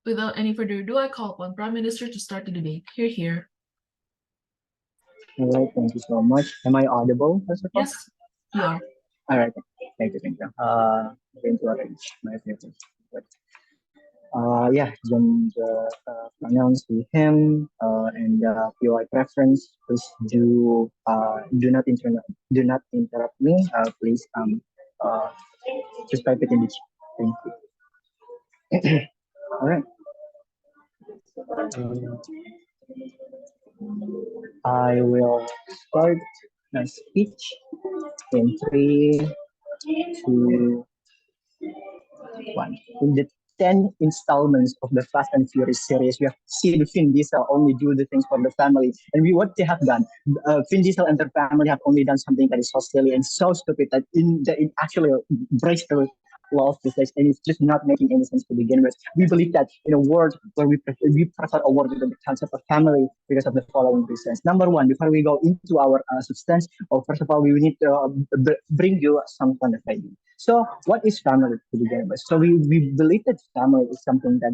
Without any further ado, I call upon Prime Minister to start the debate. Here. All right, thank you so much. Am I audible, first of all? Yes, you are. All right, thank you, thank you. I'm going to arrange my papers. But, yeah, then pronounce to him and POI preference. Please do not interrupt me. Please uh, just type it in the chat. Thank you. All right. Um, I will start my speech in three, two, one. In the 10 installments of the Fast and Furious series, we have seen Vin Diesel only do the things for the family. And what they have done, Vin Diesel and their family have only done something that is so silly and so stupid that it actually breaks the law of physics, and it's just not making any sense to begin with. We believe that in a world where we prefer a world with the concept of family because of the following reasons. Number one, before we go into our substance, first of all, we need to bring you some kind of idea. So, what is family to begin with? So, we believe that family is something that,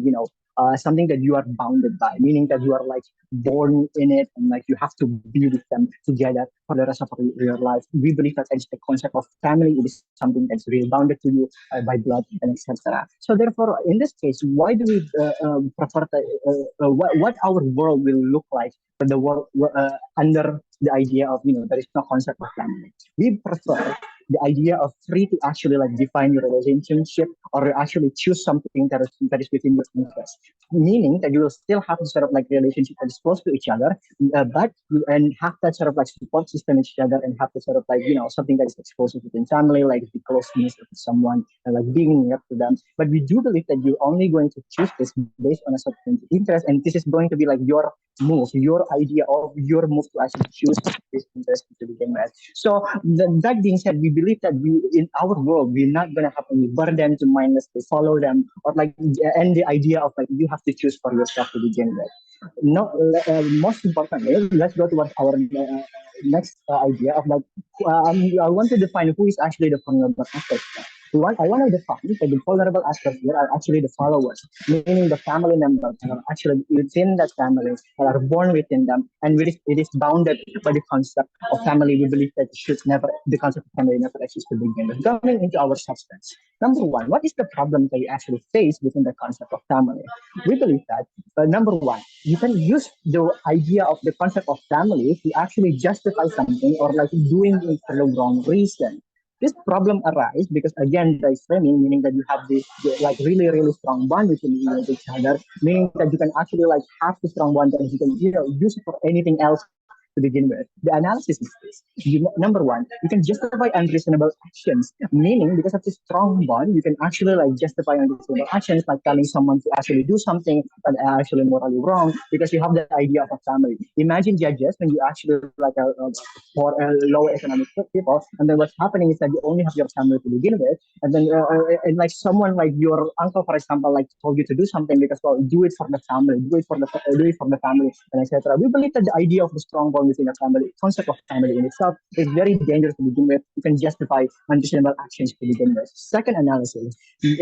something that you are bounded by, meaning that you are like born in it and like you have to be with them together for the rest of your life. We believe that the concept of family is something that's really bounded to you by blood and etc. So, therefore, in this case, why do we prefer what our world will look like for the world under the idea of, there is no concept of family? We prefer the idea of free to actually like define your relationship or actually choose something that is within your interest, meaning that you will still have this sort of like relationship that is close to each other, but and have that sort of like support system each other and have the sort of like something that is exclusive within family, like the closeness of someone and like being near to them. But we do believe that you're only going to choose this based on a certain interest, and this is going to be like your move, your idea of your move to actually choose this interest to begin with. So that being said, we believe that we in our world we're not gonna have any burden to mindlessly follow them or like and the idea of like you have to choose for yourself to begin with. No, most importantly, let's go towards our next idea of like I want to define who is actually the vulnerable aspect. I want to define that the vulnerable aspects here are actually the followers, meaning the family members that are actually within that family, that are born within them, and it is bounded by the concept of family. We believe that the concept of family never exists to begin with. Going into our substance. Number one, what is the problem that you actually face within the concept of family? We believe that, number one, you can use the idea of the concept of family to actually justify something or like doing it for the wrong reason. This problem arises because again there is framing, meaning that you have this like really strong bond between you and each other, meaning that you can actually like have the strong bond that you can use it for anything else to begin with. The analysis is this. Number one, you can justify unreasonable actions, meaning because of this strong bond, you can actually like justify unreasonable actions, like telling someone to actually do something that are actually morally wrong because you have the idea of a family. Imagine judges when you actually like for lower economic people, and then what's happening is that you only have your family to begin with, and then and like someone like your uncle, for example, like told you to do something because well, do it for the family, do it for the family, and etc. We believe that the idea of the strong bond within a family, concept of family in itself, is very dangerous to begin with. You can justify unreasonable actions to begin with. Second analysis, you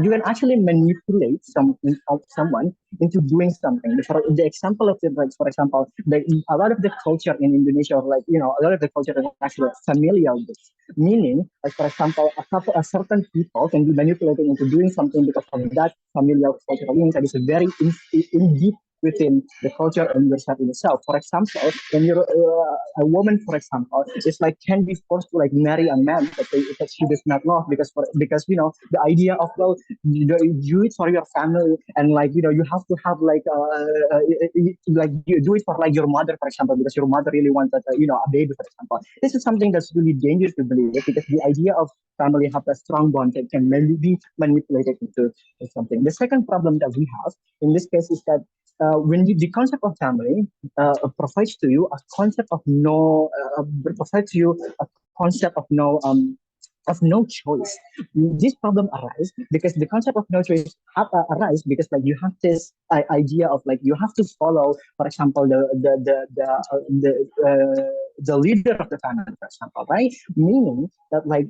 can actually manipulate someone into doing something. The example of it, like for example, a lot of the culture in Indonesia, or like a lot of the culture is actually familial with, meaning, like for example, a certain people can be manipulated into doing something because of that familial cultural link that is very in deep within the culture and yourself in itself. For example, when you're a woman, for example, it's like can be forced to like marry a man that she does not love because the idea of well you do it for your family and like you have to have like you do it for like your mother, for example, because your mother really wanted a baby, for example. This is something that's really dangerous to believe because the idea of family have a strong bond that can be manipulated into something. The second problem that we have in this case is that the concept of family provides to you a concept of no provides you a concept of no choice. This problem arises because the concept of no choice arise because like you have this idea of like you have to follow, for example, the the leader of the family, for example, right? Meaning that like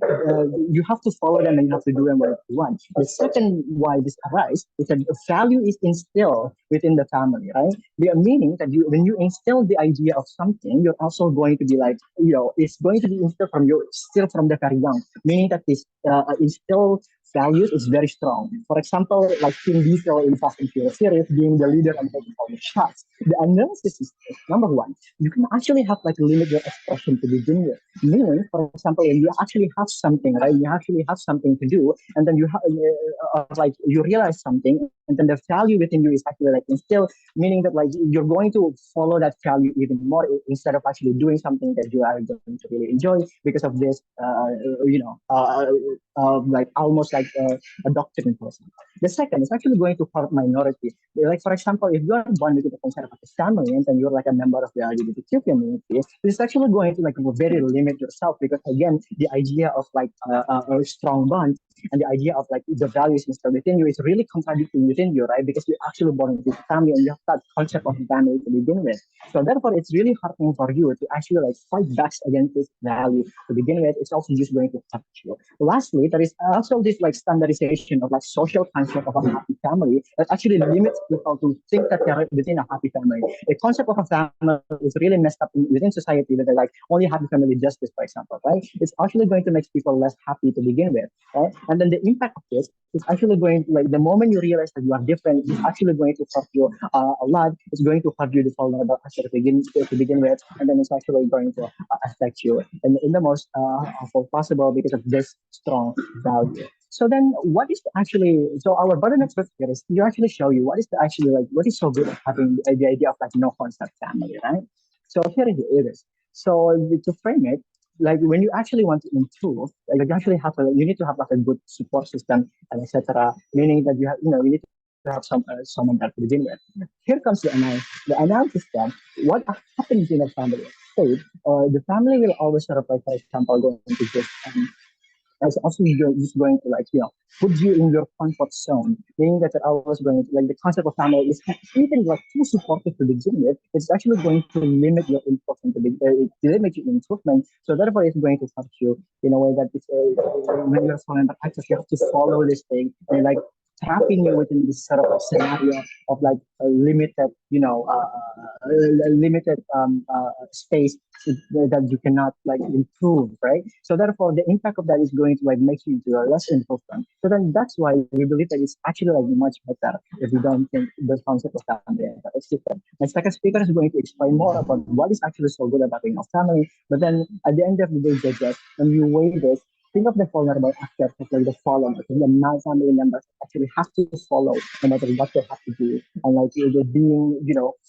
you have to follow them and you have to do them what you want. The second why this arises is that value is instilled within the family, right? Meaning that when you instill the idea of something, you're also going to be like, it's going to be instilled from you still from the very young. Meaning that this instilled values is very strong. For example, like Vin Diesel in Fast and Furious series being the leader and taking all the shots. The analysis is number one. You can actually have like limit your expression to begin with. Meaning, for example, if you actually have something, right? You actually have something to do, and then you have like you realize something, and then the value within you is actually like instilled. Meaning that like you're going to follow that value even more instead of actually doing something that you are going to really enjoy because of this, like almost like a doctrine person. The second is actually going to hurt minority. Like for example, if you are born into the conservative family and then you're like a member of the LGBTQ community, it's actually going to like very limit yourself because again, the idea of like a strong bond and the idea of like the values instilled within you is really contradicting within you, right? Because you're actually born into the family and you have that concept of family to begin with. So therefore, it's really hurting for you to actually like fight back against this value to begin with. It's also just going to hurt you. Lastly, there is also this like standardization of like social concept of a happy family that actually limits people to think that they're within a happy family. The concept of a family is really messed up within society that they're like only happy family justice, for example, right? It's actually going to make people less happy to begin with, right? And then the impact of this is actually going to like the moment you realize that you are different, it's actually going to hurt you a lot. It's going to hurt you to vulnerable to begin with, and then it's actually going to affect you in the most awful possible because of this strong value. So then, what is actually? So our bottom next here is you actually show you what is the actually like what is so good at having the idea of like no concept family, right? So here it is. So to frame it, like when you actually want to improve, like you actually have you need to have like a good support system and etc. Meaning that you need to have someone that to begin with. Here comes the analysis. The analysis then, what happens in a family state, the family will always sort of like, for example, going to just as also you're just going to like put you in your comfort zone, meaning that I was going to like the concept of family is even like too supportive to begin with. It's actually going to limit your improvement limit your improvement. So therefore, it's going to hurt you in a way that it's when you're following the access, you have to follow this thing and like trapping you within this sort of scenario of like a limited, limited space that you cannot like improve, right? So therefore, the impact of that is going to like make you into a less improvement. So then that's why we believe that it's actually like much better if we don't think the concept of family is different. My second speaker is going to explain more about what is actually so good about being a family. But then at the end of the day, judges, when you weigh this, think of the vulnerable actors like the followers, the non-family members actually have to follow no matter what they have to do, and like they're being,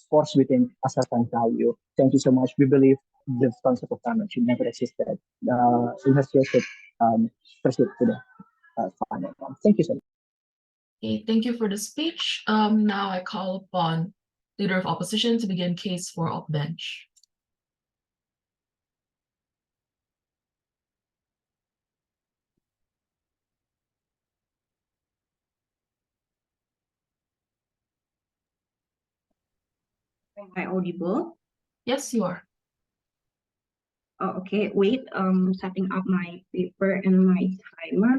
forced within a certain value. Thank you so much. We believe the concept of family should never existed. It has just proceed to the final one. Thank you so much. Okay, thank you for the speech. Now I call upon Leader of Opposition to begin case for off bench. Am I audible? Yes, you are. Oh, okay, wait, setting up my paper and my timer.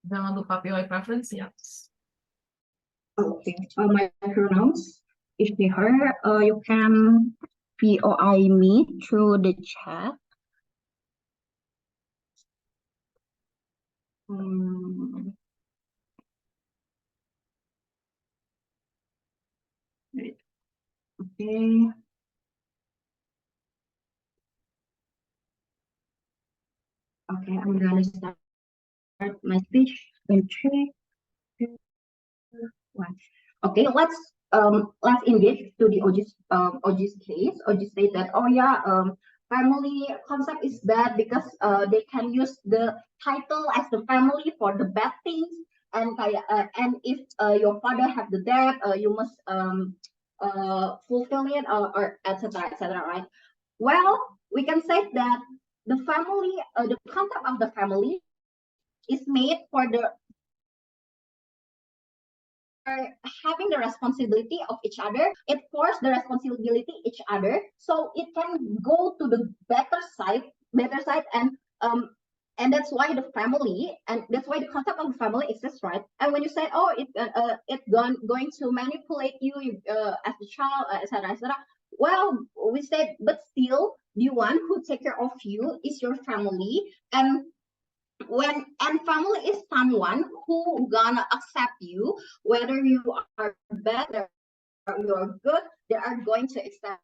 Jangan lupa POI preference, yes. Okay, my pronouns is she, her. You can POI me through the chat. Okay. Okay, I'm gonna start my speech in 3, 2, 1. Okay, let's engage to the OG's case. OG said that, oh yeah, family concept is bad because they can use the title as the family for the bad things, and if your father have the debt, you must fulfill it or etc etc, right? Well, we can say that the family, the concept of the family is made for the having the responsibility of each other, it forces the responsibility each other, so it can go to the better side, and that's why the family, and that's why the concept of family exists, right? And when you say, oh, it's going to manipulate you as a child, etc., etc. Well, we said, but still, the one who take care of you is your family, and family is someone who gonna accept you, whether you are bad or you're good, they are going to accept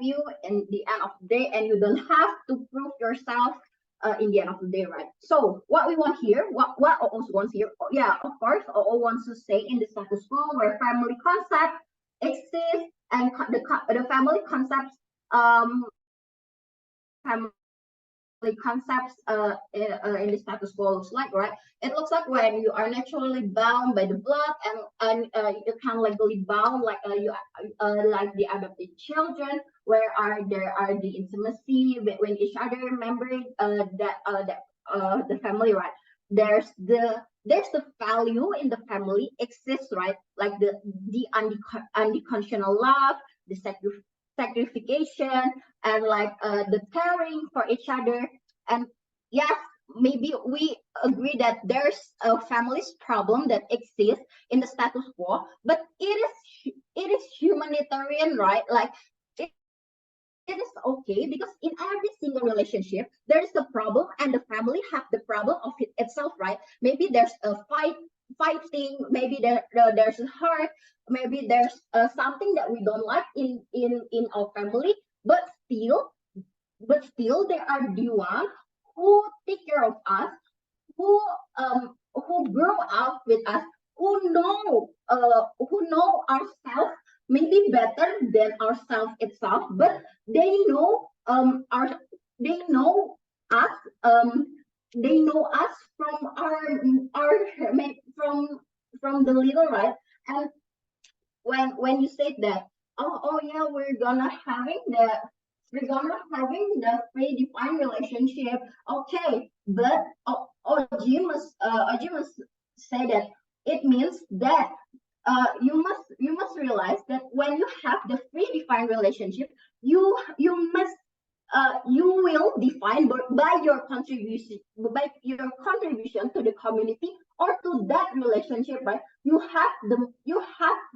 you in the end of the day, and you don't have to prove yourself in the end of the day, right? So what we want here, what OO wants here, yeah, of course, OO wants to stay in the status quo where family concept exists, and the family concepts family concepts in the status quo looks like, right? It looks like when you are naturally bound by the blood, and you can legally bound, like you like the adopted children, where there are the intimacy between each other member, the family, right? There's the value in the family exists, right? Like the unconditional love, the sacrification, and like the caring for each other. And yes, maybe we agree that there's a family's problem that exists in the status quo, but it is humanitarian, right? Like it is okay, because in every single relationship there is a problem, and the family have the problem of itself, right? Maybe there's a fighting, maybe there's a hurt, maybe there's something that we don't like in our family, but still they are the one who take care of us, who grow up with us, who know ourselves maybe better than ourselves itself, but they know they know us they know us from from the little, right? And when you said that, oh yeah, we're gonna having the predefined relationship, okay, but OG must say that it means that you must realize that when you have the predefined relationship, you will define by your contribution to the community or to that relationship, right? You have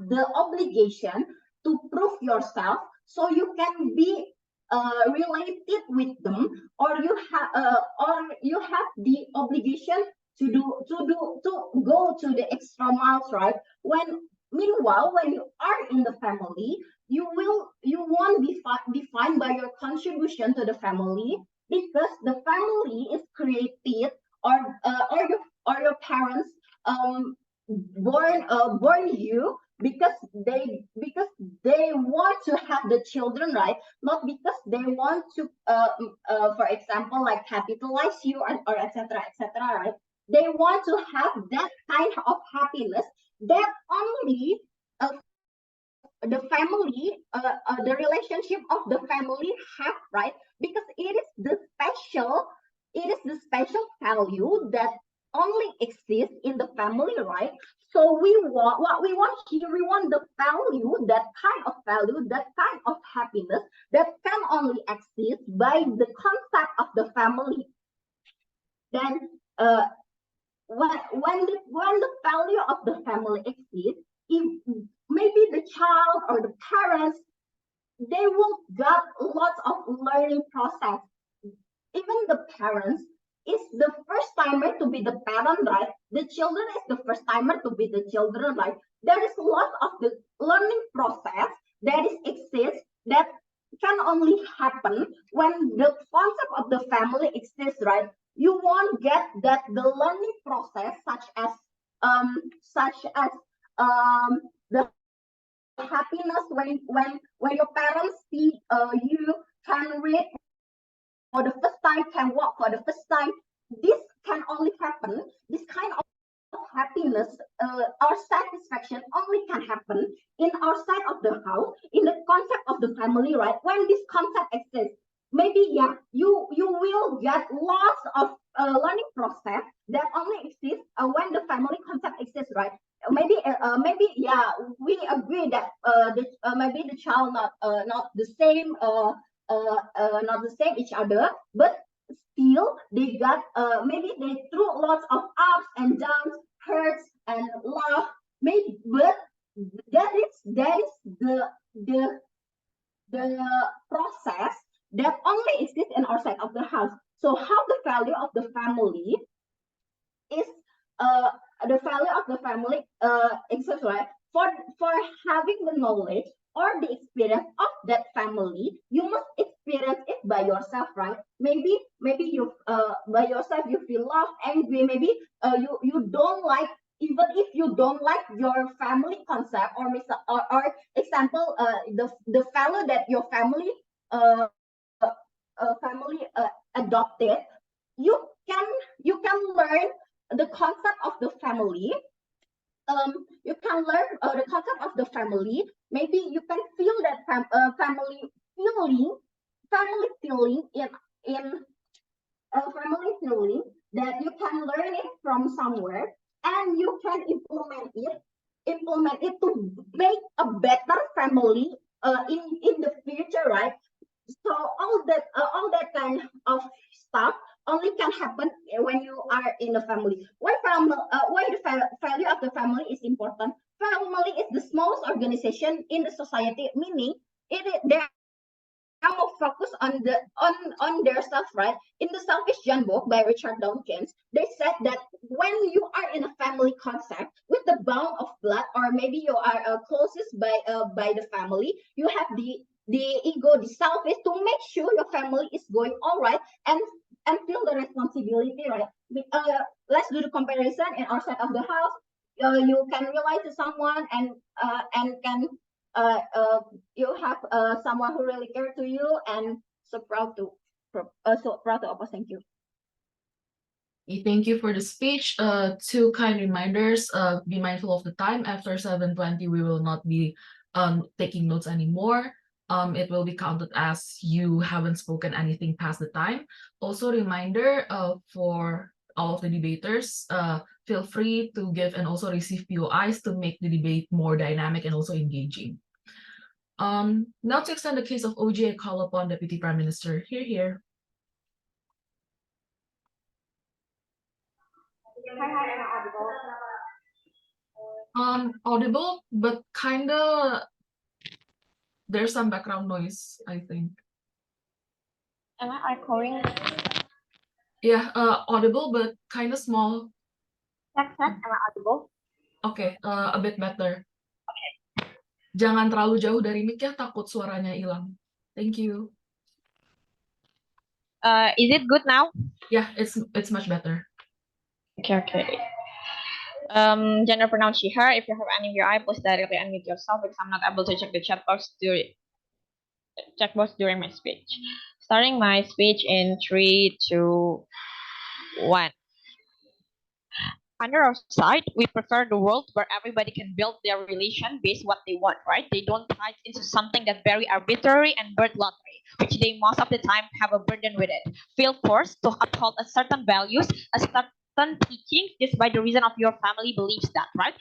the obligation to prove yourself, so you can be related with them, or you have the obligation to go to the extra miles, right? Meanwhile, when you are in the family, you won't be defined by your contribution to the family, because the family is created, or your parents born you because they want to have the children, right? Not because they want to for example, like capitalize you, or etc., right? They want to have that kind of happiness that only the family, the relationship of the family have, right? Because it is the special value that only exists in the family, right? So we want here, we want the value, that kind of value, that kind of happiness that can only exist by the concept of the family. Then when the value of the family exists, if maybe the child or the parents, they will get lots of learning process. Even the parents is the first timer to be the parent, right? The children is the first timer to be the children, right? There is a lot of the learning process that exists, that can only happen when the concept of the family exists, right? You won't get that the learning process, such as the happiness when your parents see you can read for the first time, can walk for the first time. This can only happen, this kind of happiness or satisfaction only can happen in our side of the house, in the concept of the family, right? When this concept exists, maybe yeah, you will get lots of learning process that only exists when the family concept exists, right? maybe yeah, we agree that maybe the child not the same not the same each other, but still they got maybe they threw lots of ups and downs, hurts and love, maybe, but that is the the process that only exists in our side of the house. So how the value of the family is uh, the value of the family exists, right? For having the knowledge or the experience of that family, you must experience it by yourself, right? Maybe you by yourself you feel love, angry, maybe you don't like, even if you don't like your family concept, or example, the value that your uh, family adopted, you can learn the concept of the family. You can learn the concept of the family. Maybe you can feel that feeling family feeling in family feeling, that you can learn it from somewhere, and you can implement it to make a better family in the future, right? So all that kind of stuff only can happen when you are in a family. Why the value of the family is important? Family is the smallest organization in the society, meaning they are more focused on their self, right? In the Selfish John book by Richard Dawkins, they said that when you are in a family concept with the bond of blood, or maybe you are closest by the family, you have the ego, the selfish, to make sure your family is going all right, and feel the responsibility, right? Let's do the comparison in our side of the house. You can rely to someone, and can you have someone who really care to you, and so proud to oppose. Thank you. Thank you for the speech. Two kind reminders. Be mindful of the time. After 7:20, we will not be taking notes anymore. It will be counted as you haven't spoken anything past the time. Also, reminder for all of the debaters, feel free to give and also receive POIs to make the debate more dynamic and also engaging. Now to extend the case of OJ, I call upon Deputy Prime Minister. Here. Hi, am I audible? Audible, but kinda there's some background noise, I think. Am I recording? Yeah, audible, but kinda small. Am I audible? Okay, a bit better. Jangan terlalu jauh dari mic ya, takut suaranya hilang. Thank you. Is it good now? Yeah, it's much better. Okay. Gender pronoun she, her. If you have any of your eye, please directly unmute yourself because I'm not able to check the chat box during my speech. Starting my speech in 3, 2, 1. Under our side, we prefer the world where everybody can build their relation based what they want, right? They don't tie into something that's very arbitrary and bird lottery, which they most of the time have a burden with it. Feel forced to uphold a certain values, a certain teaching, just by the reason of your family believes that, right?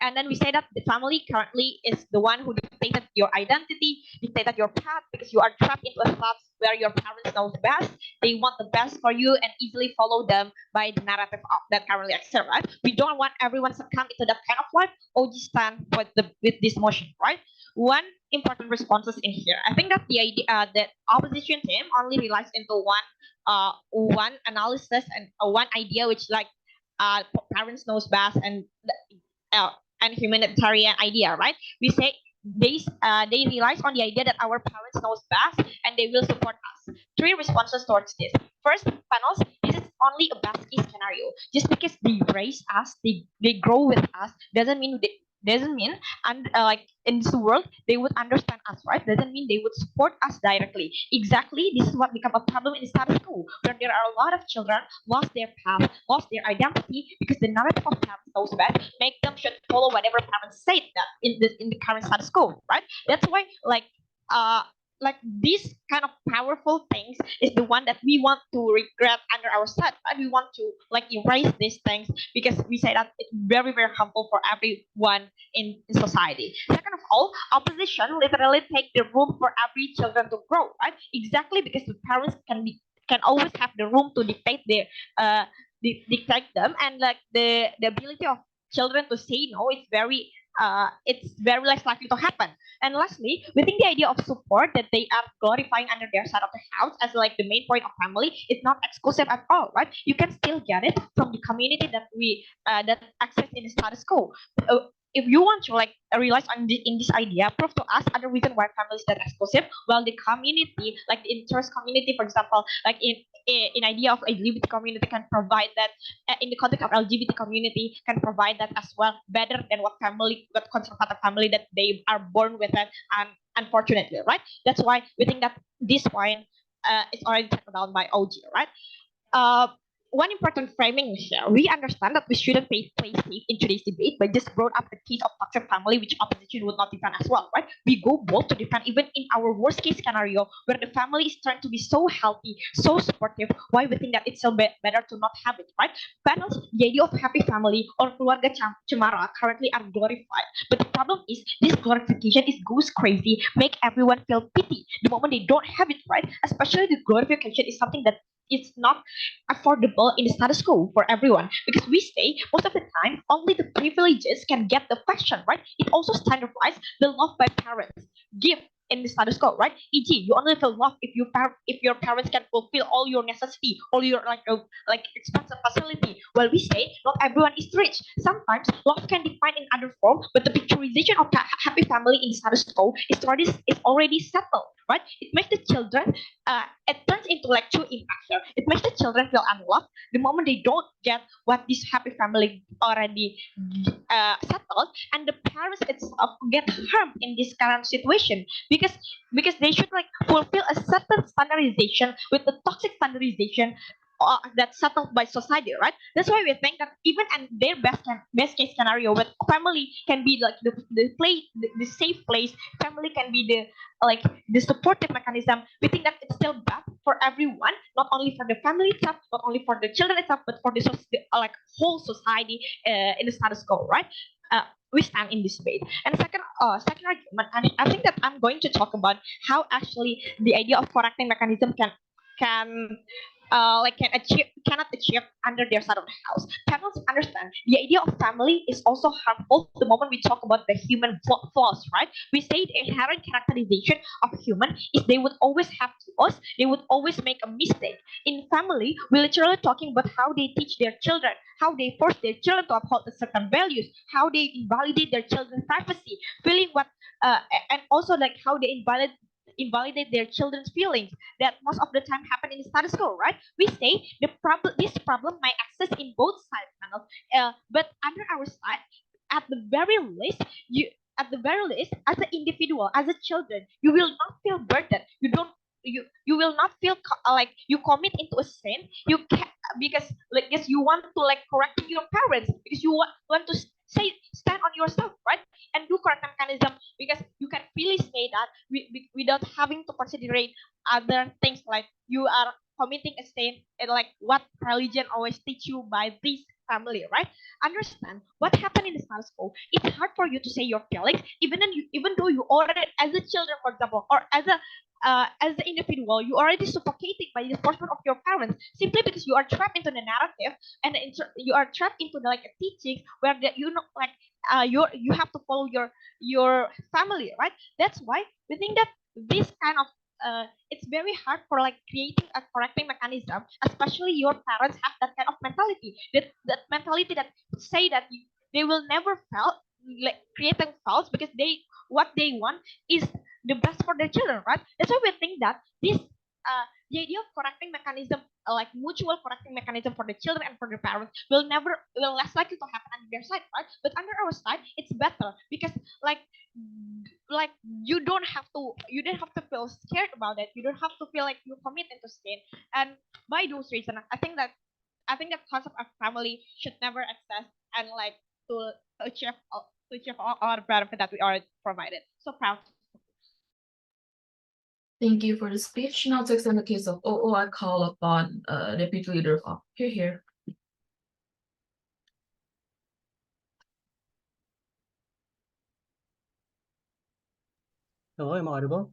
And then we say that the family currently is the one who dictated your identity, dictated your path, because you are trapped into a thought where your parents know the best, they want the best for you, and easily follow them by the narrative that currently exists, right? We don't want everyone to come into that kind of life. OG stand with this motion, right? One important responses in here. I think that the idea that opposition team only relies into one analysis and one idea, which like parents knows best and humanitarian idea, right? We say they relies on the idea that our parents knows best and they will support us. 3 responses towards this. First, panels, this is only a best case scenario. Just because they raise us, they grow with us, doesn't mean and like in this world they would understand us, right? Doesn't mean they would support us directly. Exactly, this is what become a problem in status quo, where there are a lot of children lost their path, lost their identity, because the narrative of parents knows best make them should follow whatever parents say that in the current status quo, right? That's why like like these kind of powerful things is the one that we want to regret under our side, and we want to like erase these things because we say that it's very very harmful for everyone in society. Second of all, opposition literally take the room for every children to grow, right? Exactly, because the parents can always have the room to dictate their dictate them, and like the ability of children to say no is very it's very less likely to happen. And lastly, we think the idea of support that they are glorifying under their side of the house as like the main point of family is not exclusive at all, right? You can still get it from the community that we that exists in the status quo. If you want to like realize on in this idea, prove to us other reason why family is that exclusive. Well, the community, like the interest community, for example, like in idea of LGBT community can provide that in the context of LGBT community can provide that as well better than what conservative family that they are born with it, and unfortunately, right? That's why we think that this point is already tackled down by OG, right? uh, One important framing here, we understand that we shouldn't play safe in today's debate, but just brought up the case of toxic family, which opposition would not defend as well, right? We go bold to defend even in our worst case scenario, where the family is trying to be so healthy, so supportive, why we think that it's so better to not have it, right? Panels, the idea of happy family or keluarga cemara currently are glorified. But the problem is this glorification is goes crazy, make everyone feel pity the moment they don't have it, right? Especially the glorification is something that it's not affordable in the status quo for everyone, because we say most of the time only the privileges can get the fashion, right? It also standardizes the love by parents give in the status quo, right? E.g., you only feel love if your parents can fulfill all your necessity, all your like expensive facility. Well, we say not everyone is rich. Sometimes love can define in other form, but the picturization of happy family in the status quo is already settled, right? It makes the children it turns into like true impact here. It makes the children feel unloved the moment they don't get what this happy family already settled, and the parents itself get harmed in this current situation because they should like fulfill a certain standardization with the toxic standardization that's settled by society, right? That's why we think that even in their best case scenario, where family can be like the safe place, family can be the supportive mechanism. We think that it's still bad for everyone, not only for the family itself, not only for the children itself, but for the like whole society in the status quo, right? We stand in this debate. And second argument, and I think that I'm going to talk about how actually the idea of correcting mechanism can cannot achieve under their side of the house. Parents understand the idea of family is also harmful the moment we talk about the human flaws, right? We say the inherent characterization of human is they would always have flaws, they would always make a mistake. In family, we're literally talking about how they teach their children, how they force their children to uphold a certain values, how they invalidate their children's privacy, feeling what and also like how they invalidate their children's feelings that most of the time happen in the status quo, right? We say this problem might exist in both sides, Manoj. But under our side, at the very least, as an individual, as a children, you will not feel burdened. You will not feel like you commit into a sin. You can because like yes, you want to like correct your parents because you want to say stand on yourself, right? And do correct mechanism because you can really say that without having to consider other things like you are committing a sin and like what religion always teach you by this family, right? Understand what happened in the status quo. It's hard for you to say your feelings, even though you already as a children, for example, or as an individual, you already suffocated by the enforcement of your parents simply because you are trapped into the narrative and you are trapped into the like a teaching where you know like you have to follow your family, right? That's why we think that this kind of it's very hard for like creating a correcting mechanism, especially your parents have that kind of mentality, that mentality that say that they will never fail, like creating faults because what they want is the best for their children, right? That's why we think that this the idea of correcting mechanism, like mutual correcting mechanism for the children and for the parents, will less likely to happen on their side, right? But under our side, it's better because like like you don't have to feel scared about it. You don't have to feel like you commit into sin. And by those reasons, I think that concept of family should never exist and like to achieve all the benefit that we already provided. So proud Thank you for the speech. Now to extend the case of OO, I call upon Deputy Leader of here. Hello, I'm audible.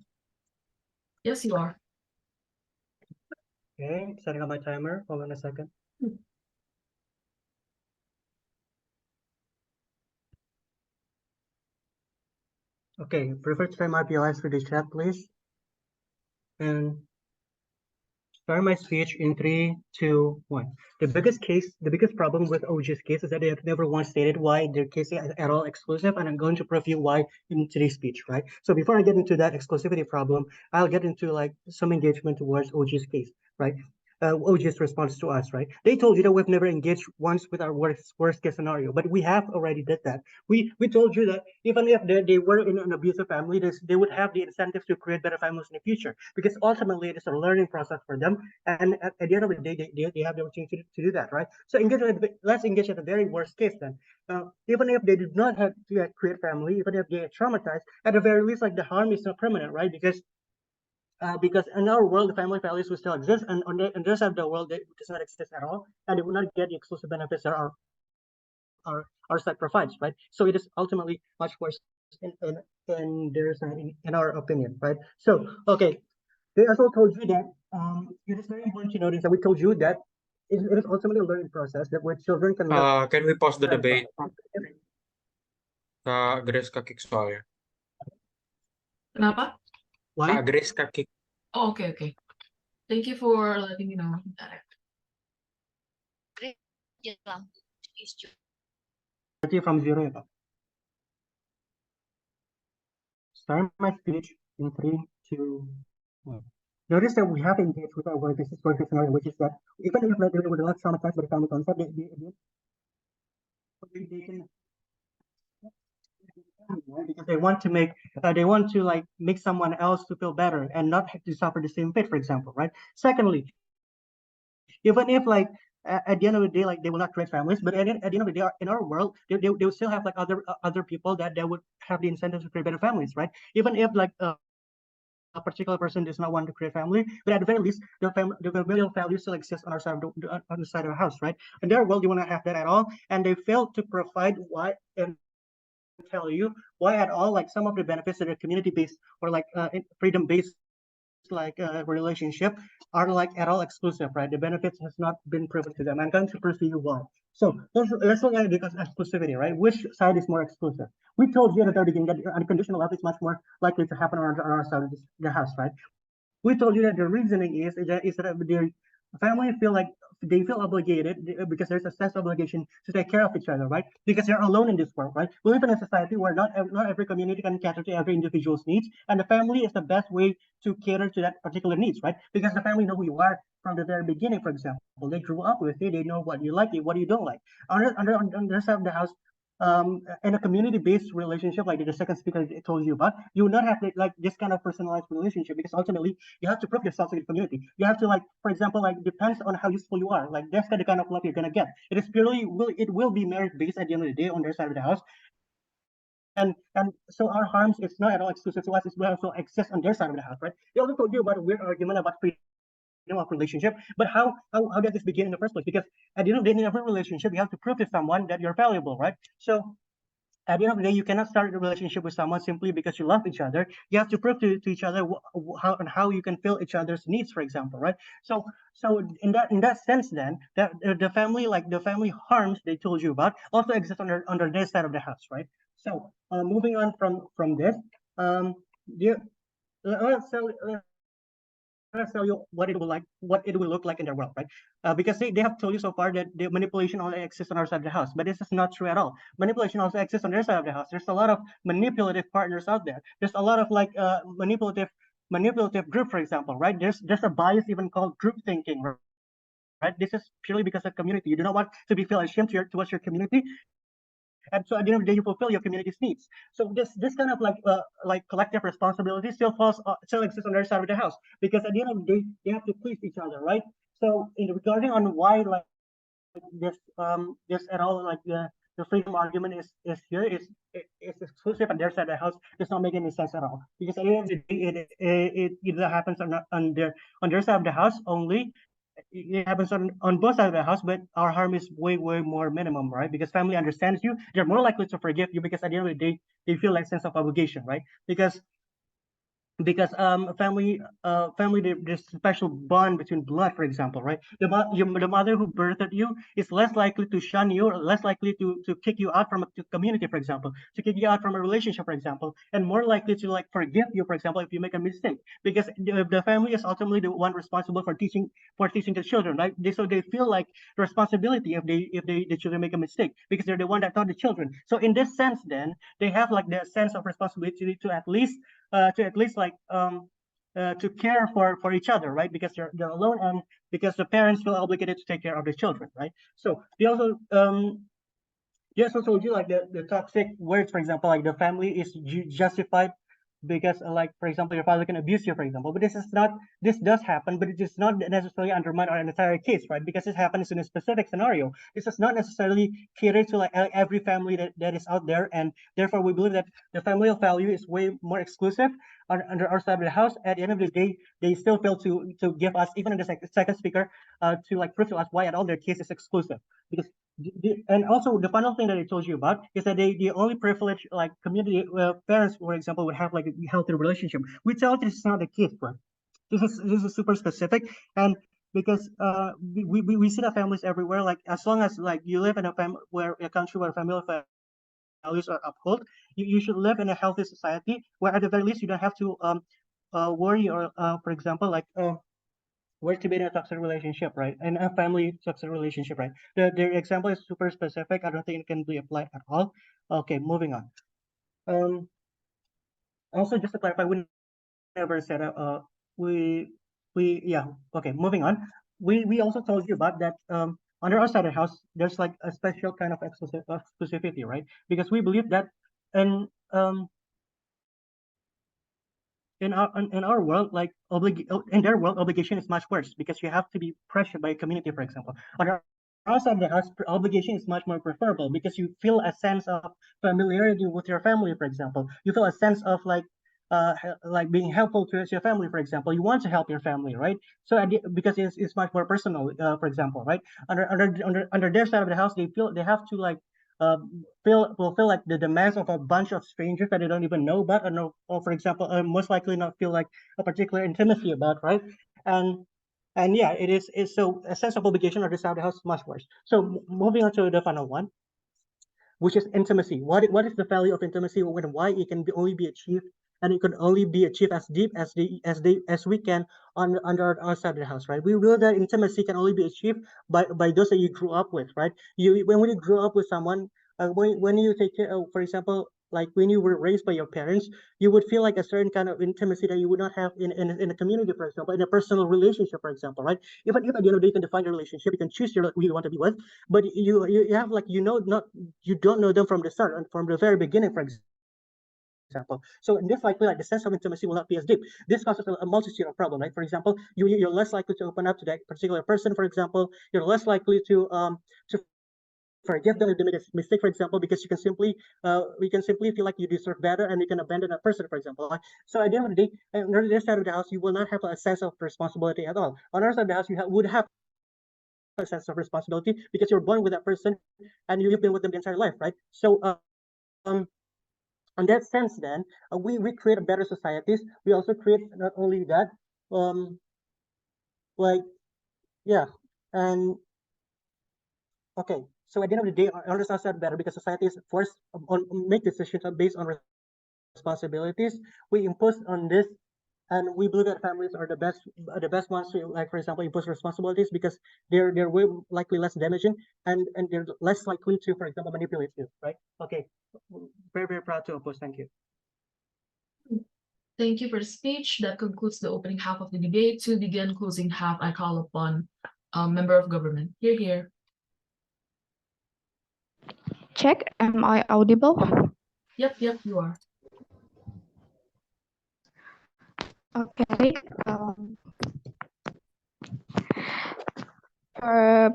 Yes, you are. Okay, setting up my timer. Hold on a second. Okay, prefer to time RPLS for the chat, please. And start my speech in 3, 2, 1. The biggest problem with OG's case is that they have never once stated why their case is at all exclusive, and I'm going to prove you why in today's speech, right? So before I get into that exclusivity problem, I'll get into like some engagement towards OG's case, right? OG's response to us, right? They told you that we've never engaged once with our worst case scenario, but we have already did that. We told you that even if they were in an abusive family, they would have the incentive to create better families in the future, because ultimately it is a learning process for them, and at the end of the day, they have the opportunity to do that, right? So let's engage at the very worst case then. Even if they did not have to create family, even if they are traumatized, at the very least, like the harm is not permanent, right? Because in our world, the family values will still exist, and on the side of the world, they does not exist at all, and they will not get the exclusive benefits that our side provides, right? So it is ultimately much worse in our opinion, right? So okay, they also told you that it is very important to notice that we told you that it is ultimately a learning process that where children can learn. Can we pause the debate? Grace ka-kick soalnya. Kenapa? Why? Grace ka-kick. Oh, okay. Thank you for letting me know. From zero ya, Pak. Start my speech in 3, 2, 1. Notice that we have engaged with our work scenario, which is that even if they were not traumatized by the family concept, they can, because they want to like make someone else to feel better and not have to suffer the same fate, for example, right? Secondly, even if like at the end of the day, like they will not create families, but at the end of the day, in our world, they will still have like other people that they would have the incentive to create better families, right? Even if like a particular person does not want to create family, but at the very least, the familial value still exists on our side of on the side of the house, right? And their world, they will not have that at all, and they fail to provide why and tell you why at all, like some of the benefits that are community-based or like freedom-based like relationship are like at all exclusive, right? The benefits has not been proven to them. I'm going to prove to you why. So let's look at it because exclusivity, right? Which side is more exclusive? We told you at the very beginning that unconditional love is much more likely to happen on our side of the house, right? We told you that the reasoning is that the family feel like they feel obligated because there's a sense of obligation to take care of each other, right? Because they're alone in this world, right? We live in a society where not every community can cater to every individual's needs, and the family is the best way to cater to that particular needs, right? Because the family know who you are from the very beginning. For example, they grew up with you, they know what you like, what you don't like. On the side of the house, in a community-based relationship like the second speaker told you about, you will not have like this kind of personalized relationship, because ultimately you have to prove yourself to the community. You have to, like, for example, like depends on how useful you are. Like that's the kind of love you're gonna get. It is purely it will be merit-based at the end of the day on their side of the house. And so our harms is not at all exclusive to us. It will also exist on their side of the house, right? They also told you about a weird argument about freedom of relationship, but how does this begin in the first place? Because at the end of the day, in every relationship, you have to prove to someone that you're valuable, right? So at the end of the day, you cannot start a relationship with someone simply because you love each other. You have to prove to each other how you can fill each other's needs, for example, right? So in that sense, then that the family, like the family harms they told you about, also exist under their side of the house, right? So moving on from this, let's tell you what it will look like in their world, right? Because they have told you so far that the manipulation only exists on our side of the house, but this is not true at all. Manipulation also exists on their side of the house. There's a lot of manipulative partners out there. There's a lot of like manipulative group, for example, right? There's a bias even called group thinking, right? This is purely because of community. You do not want to be feel ashamed towards your community, and so at the end of the day, you fulfill your community's needs. So this kind of like collective responsibility still exists on their side of the house, because at the end of the day, they have to please each other, right? So in regarding on why like this at all like the freedom argument is here is it's exclusive on their side of the house does not make any sense at all, because at the end of the day it either happens on their side of the house only. It happens on both sides of the house, but our harm is way more minimum, right? Because family understands you, they're more likely to forgive you, because at the end of the day they feel like sense of obligation, right? Because family there's a special bond between blood, for example, right? The mother who birthed you is less likely to shun you, or less likely to kick you out from a community, for example, to kick you out from a relationship, for example, and more likely to like forgive you, for example, if you make a mistake, because the family is ultimately the one responsible for teaching the children, right? So they feel like the responsibility if the children make a mistake, because they're the one that taught the children. So in this sense, then they have like the sense of responsibility to at least like to care for each other, right? Because they're alone, and because the parents feel obligated to take care of the children, right? So they also told you like the toxic words, for example, like the family is justified because like, for example, your father can abuse you, for example, but this does happen, but it does not necessarily undermine our entire case, right? Because this happens in a specific scenario. This does not necessarily cater to like every family that is out there, and therefore we believe that the familial value is way more exclusive under our side of the house. At the end of the day, they still fail to give us, even in the second speaker, to like prove to us why at all their case is exclusive. Because and also the final thing that I told you about is that the only privilege like community parents, for example, would have like a healthy relationship. We tell this is not the case, right? This is super specific, and because we see that families everywhere. Like as long as like you live in a country where family values are upheld, you should live in a healthy society where at the very least you don't have to worry, or for example like were to be in a toxic relationship, right? And a family toxic relationship, right? The example is super specific. I don't think it can be applied at all. Okay, moving on. Also, just to clarify, we never said we yeah. Okay, moving on. We also told you about that under our side of the house, there's like a special kind of exclusivity, right? Because we believe that, and in our world, like in their world, obligation is much worse, because you have to be pressured by a community, for example. On our side of the house, obligation is much more preferable, because you feel a sense of familiarity with your family, for example. You feel a sense of like being helpful to your family, for example. You want to help your family, right? So because it's much more personal, for example, right? Under their side of the house, they have to like feel like the demands of a bunch of strangers that they don't even know about, or for example, most likely not feel like a particular intimacy about, right? And yeah, it's so a sense of obligation or this side of the house is much worse. So moving on to the final one, which is intimacy. What is the value of intimacy, and why it can only be achieved, and it can only be achieved as deep as we can under our side of the house, right? We will that intimacy can only be achieved by those that you grew up with, right? When you grew up with someone, when you take care of, for example, like when you were raised by your parents, you would feel like a certain kind of intimacy that you would not have in a community, for example, in a personal relationship, for example, right? Even if at the end of the day you can define your relationship, you can choose who you want to be with, but you have like not you don't know them from the start and from the very beginning, for example. So in this likely, like the sense of intimacy will not be as deep. This causes a multitude of problems, right? For example, you're less likely to open up to that particular person, for example. You're less likely to forgive them if they made a mistake, for example, because we can simply feel like you deserve better, and you can abandon that person, for example. So at the end of the day, on this side of the house, you will not have a sense of responsibility at all. On our side of the house, would have a sense of responsibility, because you're born with that person and you've been with them the entire life, right? So um in that sense, then we create a better societies. We also create not only that, um like yeah, and okay. So at the end of the day, our society are better because society is forced on make decisions based on responsibilities. We impose on this, and we believe that families are the best ones to, like, for example, impose responsibilities, because they're way likely less damaging, and they're less likely to, for example, manipulate you, right? Okay, very proud to oppose. Thank you. Thank you for the speech. That concludes the opening half of the debate. To begin closing half, I call upon member of government. Here. Check, am I audible? Yep, you are. Okay.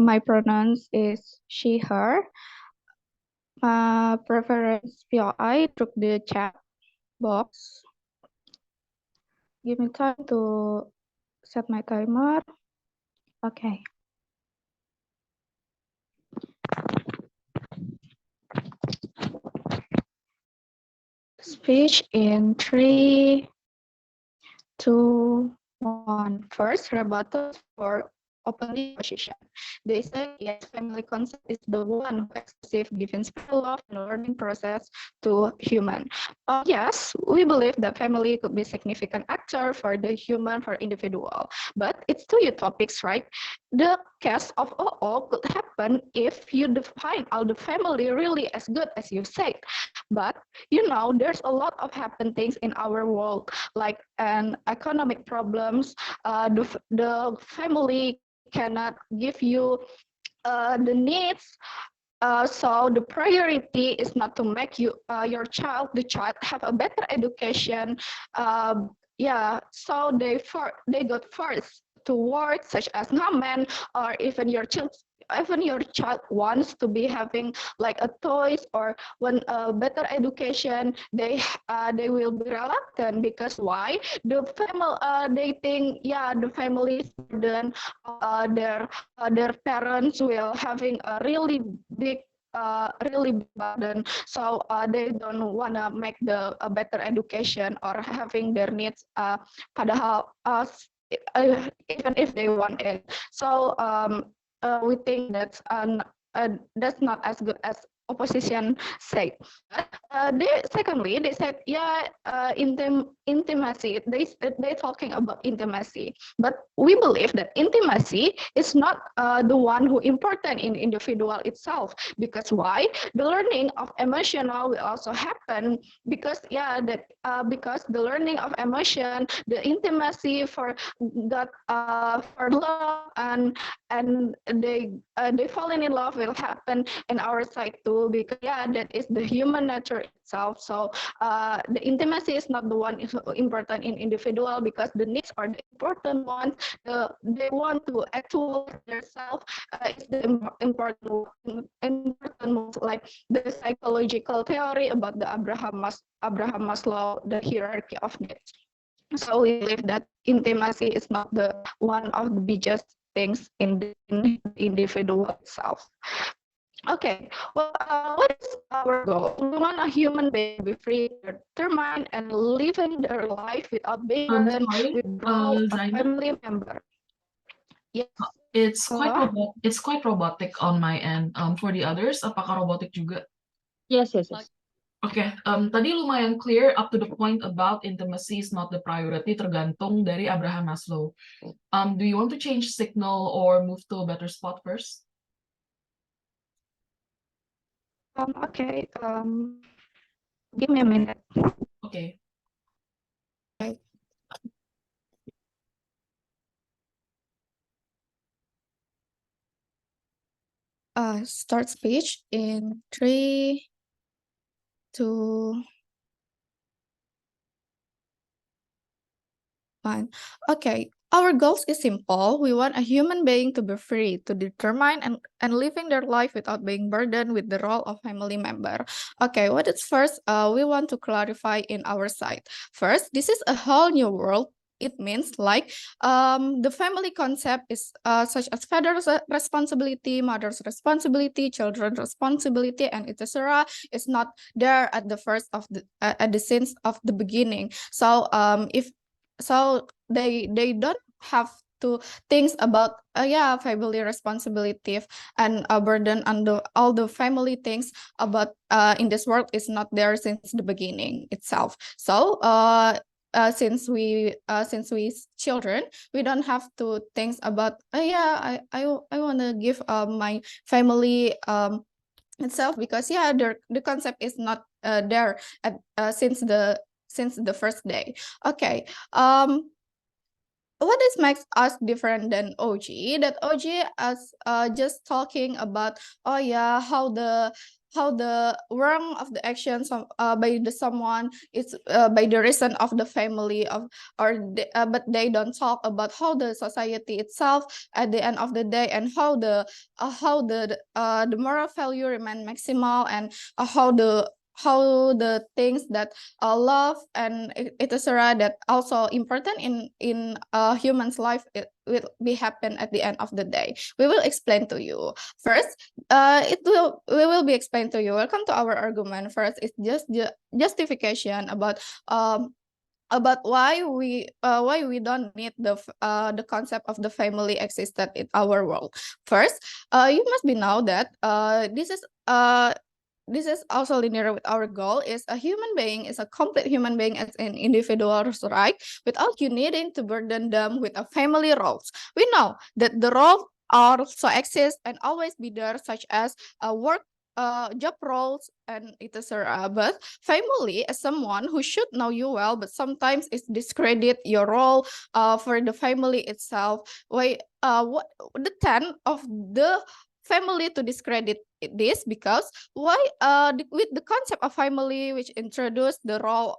My pronouns is she, her. preference POI through the chat box. Give me time to set my timer. Okay. Speech in 3, 2, 1. First, rebuttals for openly opposition. They say yes, family concept is the one who exclusive given special love and learning process to human. Yes, we believe that family could be significant actor for the human, for individual, but it's two utopics, right? The case of all could happen if you define all the family really as good as you said. But you know, there's a lot of happen things in our world, like an economic problems. The family cannot give you the needs. So the priority is not to make your child, the child, have a better education. Yeah, so they got first to work, such as government, or even your child wants to be having like a toys or one better education, they will be reluctant because why? The family they think, yeah, the family is burden, their parents will having a really big burden, so they don't want to make a better education or having their needs padahal even if they want it. So we think that's not as good as opposition say. Secondly, they said, yeah, intimacy. They talking about intimacy, but we believe that intimacy is not the one who important in individual itself. Because why? The learning of emotional will also happen because because the learning of emotion, the intimacy for that for love and they falling in love will happen in our side too, because that is the human nature itself. So the intimacy is not the one is important in individual, because the needs are the important ones. They want to actualize themselves is the important ones, like the psychological theory about the Abraham Maslow, the hierarchy of needs. So we believe that intimacy is not the one of the biggest things in the individual itself. Okay, well, what is our goal? We want a human being to be free, determined, and living their life without being burdened Sorry, with the role of Zaina, family member. Yes. it's Hello? quite robotic on my end. For the others, apakah robotic juga? Yes. Oke, tadi lumayan clear up to the point about intimacy is not the priority, tergantung dari Abraham Maslow. Do you want to change signal or move to a better spot first? Okay. Give me a minute. Okay. Start speech in 3, 2, 1. Okay, our goals is simple. We want a human being to be free, to determine and living their life without being burdened with the role of family member. Okay, what is first? We want to clarify in our side. First, this is a whole new world. It means like the family concept is such as father's responsibility, mother's responsibility, children's responsibility, and etc. is not there at the first of the at the sense of the beginning. So they don't have to think about family responsibility and a burden on all the family things about in this world is not there since the beginning itself. So since we children, we don't have to think about I want to give my family itself, because the concept is not there at since the first day. Okay. what is makes us different than OG? That OG as just talking about, oh yeah, how the wrong of the actions of, by the someone is by the reason of the family of, but they don't talk about how the society itself at the end of the day, and how the moral value remain maximal, and how the things that love and etc. that also important in a human's life, it will be happen at the end of the day. We will explain to you first. We will be explained to you. Welcome to our argument. First, it's just justification about why we don't need the concept of the family existed in our world. First, you must be know that this is also linear with our goal. Is a human being is a complete human being as an individual, right? Without you needing to burden them with a family roles. We know that the role also exist and always be there, such as work, job roles, and etc. But family is someone who should know you well, but sometimes it discredit your role for the family itself. Why what the 10 of the family to discredit this, because why with the concept of family, which introduced the role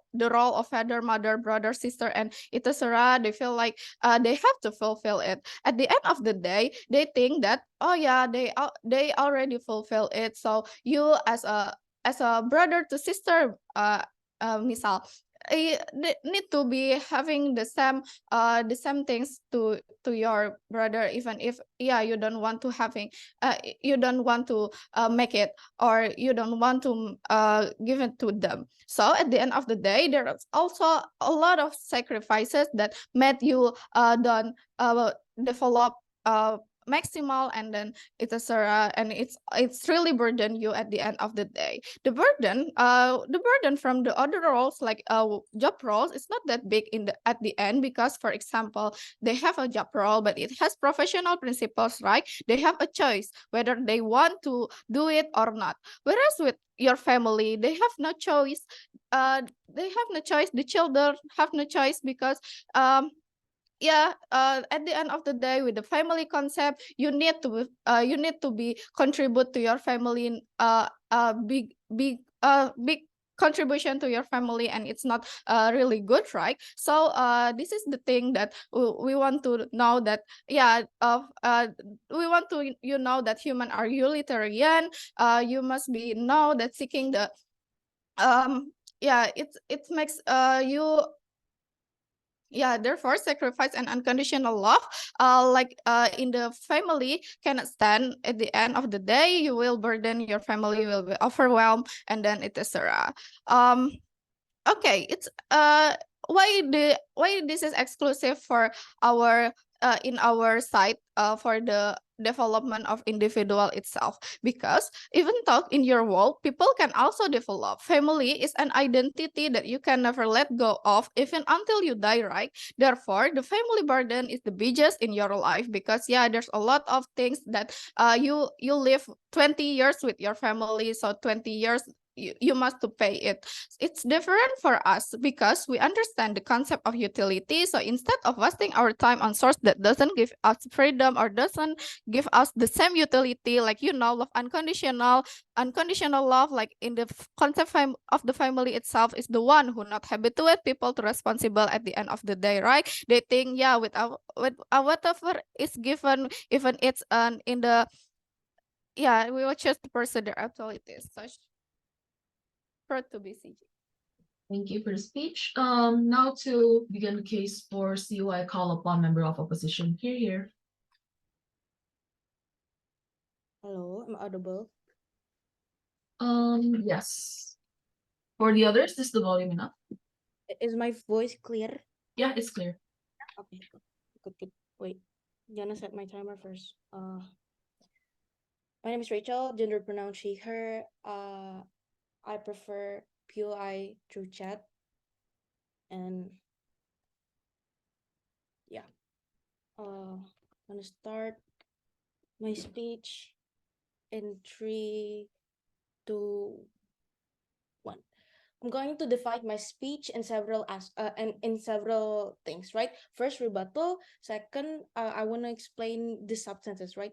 of father, mother, brother, sister, and etc., they feel like they have to fulfill it. At the end of the day, they think that, oh yeah, they already fulfill it, so you as a brother to sister, misal, they need to be having the same things to your brother, even if, yeah, you don't want to having you don't want to make it, or you don't want to give it to them. So at the end of the day, there is also a lot of sacrifices that made you don't develop maximal, and then etc., and it's really burden you at the end of the day. The burden from the other roles, like job roles, is not that big in the at the end, because for example, they have a job role but it has professional principles, right? They have a choice whether they want to do it or not. Whereas with your family, they have no choice. The children have no choice, because yeah, at the end of the day, with the family concept, you need to be contribute to your family in big contribution to your family, and it's not really good, right? So this is the thing that we want to know, that yeah, we want to know that human are utilitarian. You must be know that seeking the yeah, it makes you, yeah, therefore sacrifice and unconditional love, like in the family cannot stand. At the end of the day, you will burden your family, you will be overwhelmed, and then etc. Okay, it's why this is exclusive for our in our side, for the development of individual itself, because even though in your world people can also develop, family is an identity that you can never let go of even until you die, right? Therefore the family burden is the biggest in your life, because yeah, there's a lot of things that you live 20 years with your family, so 20 years you must to pay it. It's different for us because we understand the concept of utility. So instead of wasting our time on source that doesn't give us freedom or doesn't give us the same utility, like love unconditional love, like in the concept of the family itself, is the one who not habituate people to responsible at the end of the day, right? They think, yeah, with whatever is given, even it's in the, yeah, we will choose to pursue their authorities. Such for to be CG. Thank you for the speech. Now to begin the case for CU, I call upon member of opposition. Here. Hello, I'm audible. Yes. For the others, is the volume enough? Is my voice clear? Yeah, it's clear. Okay, good. Wait, gonna set my timer first. My name is Rachel, gender pronoun she, her. I prefer POI through chat. And yeah. Gonna start my speech in 3, 2, 1. I'm going to divide my speech in several and in several things, right? First, rebuttal. Second, I want to explain the substances, right?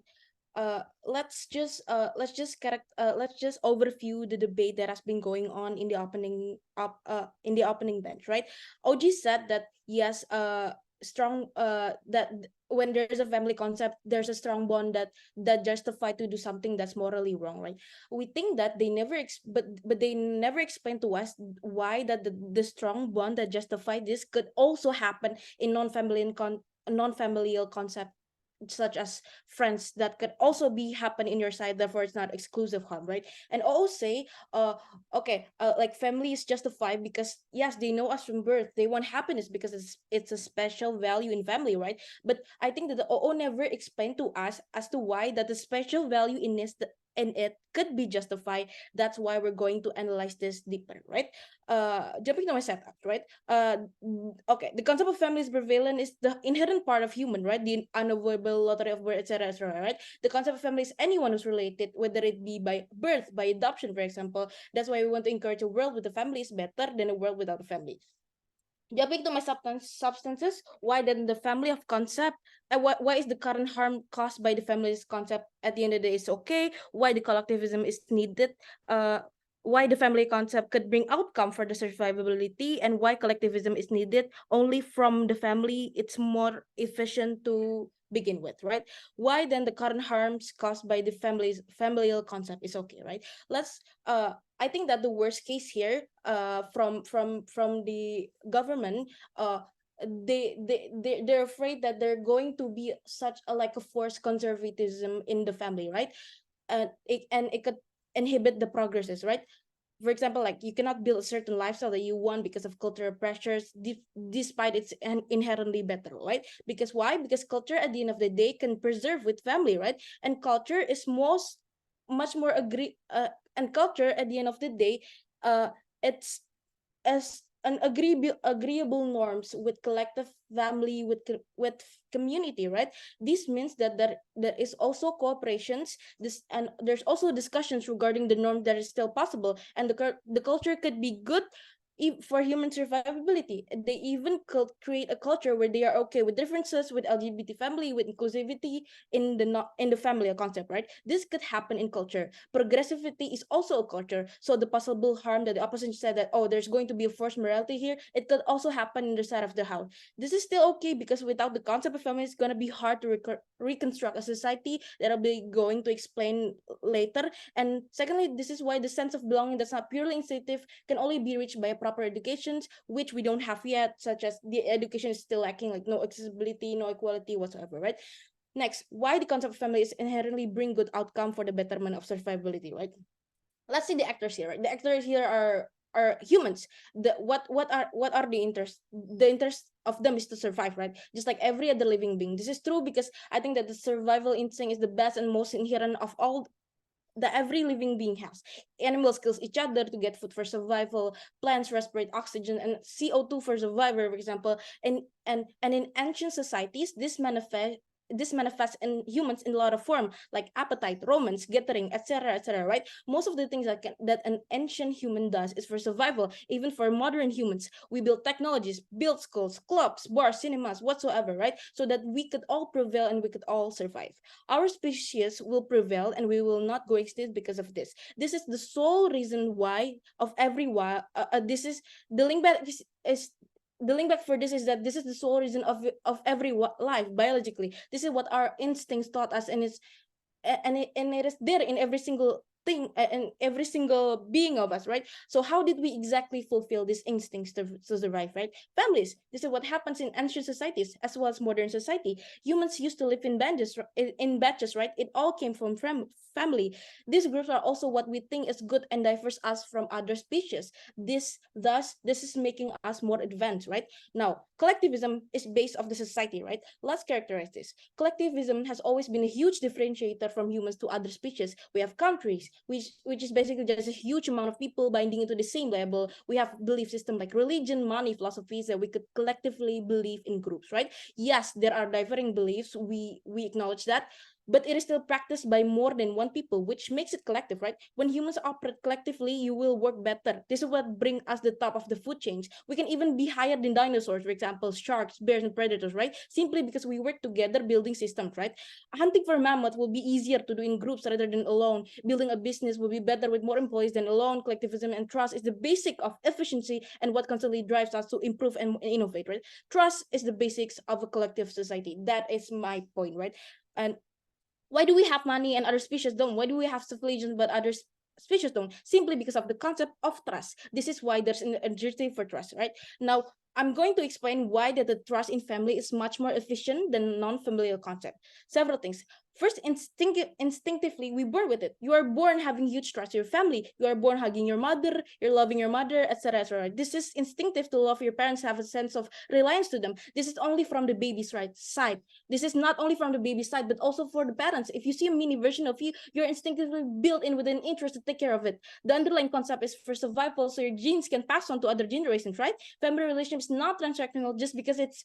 Let's just overview the debate that has been going on in the opening bench, right? OG said that yes, strong that when there's a family concept, there's a strong bond that justify to do something that's morally wrong, right? We think that they never but they never explain to us why that the strong bond that justify this could also happen in non-familial concept, such as friends, that could also be happen in your side, therefore it's not exclusive harm, right? And also say okay, like family is justified because yes, they know us from birth, they want happiness because it's a special value in family, right? But I think that the OO never explained to us as to why that the special value in it could be justified. That's why we're going to analyze this deeper, right? Jumping to my setup, right? Okay, the concept of family is prevalent, is the inherent part of human, right? The unavoidable lottery of birth, etc., etc., right? The concept of family is anyone who's related, whether it be by birth, by adoption, for example. That's why we want to encourage a world with a family is better than a world without a family. Jumping to my substances, why then the family of concept, why is the current harm caused by the family's concept at the end of the day is okay? Why the collectivism is needed? uh why the family concept could bring outcome for the survivability, and why collectivism is needed only from the family, it's more efficient to begin with, right? Why then the current harms caused by the familial concept is okay, right? Let's I think that the worst case here, from the government, they're afraid that they're going to be such a like a forced conservatism in the family, right? And it could inhibit the progresses, right? For example, like you cannot build a certain lifestyle that you want because of cultural pressures, despite it's inherently better, right? Because why? Because culture at the end of the day can preserve with family, right? And culture is much more and culture at the end of the day, it's as an agreeable norms with collective family, with community, right? This means that there is also cooperations, this, and there's also discussions regarding the norm that is still possible, and the culture could be good for human survivability. They even could create a culture where they are okay with differences, with LGBT family, with inclusivity in the not in the family concept, right? This could happen in culture. Progressivity is also a culture. So the possible harm that the opposition said that, oh, there's going to be a forced morality here, it could also happen in the side of the house. This is still okay because without the concept of family, it's going to be hard to reconstruct a society that I'll be going to explain later. And secondly, this is why the sense of belonging that's not purely instinctive can only be reached by a proper education, which we don't have yet, such as the education is still lacking, like no accessibility, no equality whatsoever, right? Next, why the concept of family is inherently bring good outcome for the betterment of survivability, right? Let's see the actors here, right? The actors here are humans. What are the interest? The interest of them is to survive, right? Just like every other living being. This is true because I think that the survival instinct is the best and most inherent of all that every living being has. Animals kills each other to get food for survival. Plants respirate oxygen and CO2 for survival, for example. And in ancient societies, this manifests in humans in a lot of form, like appetite, romance, gathering, etc., etc., right? Most of the things that an ancient human does is for survival. Even for modern humans, we build technologies, build schools, clubs, bars, cinemas, whatsoever, right? So that we could all prevail and we could all survive. Our species will prevail and we will not go extinct because of this. This is the sole reason why of every why. This is the link back is the link back for this is that this is the sole reason of every life biologically. This is what our instincts taught us, and it is there in every single thing and every single being of us, right? So how did we exactly fulfill these instincts to survive, right? Families. This is what happens in ancient societies as well as modern society. Humans used to live in batches, right? It all came from family. These groups are also what we think is good and differs us from other species. This is making us more advanced, right? Now, collectivism is based of the society, right? Let's characterize this. Collectivism has always been a huge differentiator from humans to other species. We have countries, which is basically just a huge amount of people binding into the same label. We have belief system like religion, money, philosophies that we could collectively believe in groups, right? Yes, there are differing beliefs. We acknowledge that. but it is still practiced by more than one people, which makes it collective, right? When humans operate collectively, you will work better. This is what brings us the top of the food chain. We can even be higher than dinosaurs, for example, sharks, bears, and predators, right? Simply because we work together building systems, right? Hunting for mammoth will be easier to do in groups rather than alone. Building a business will be better with more employees than alone. Collectivism and trust is the basic of efficiency and what constantly drives us to improve and innovate, right? Trust is the basics of a collective society. That is my point, right? And why do we have money and other species don't? Why do we have civilizations but other species don't? Simply because of the concept of trust. This is why there's an urgency for trust, right? Now, I'm going to explain why that the trust in family is much more efficient than non-familial concept. Several things. First, instinctively, we born with it. You are born having huge trust in your family. You are born hugging your mother, you're loving your mother, etc., etc. This is instinctive to love your parents, have a sense of reliance to them. This is only from the baby's right side. This is not only from the baby side, but also for the parents. If you see a mini version of you, you're instinctively built in with an interest to take care of it. The underlying concept is for survival, so your genes can pass on to other generations, right? Family relationship is not transactional just because it's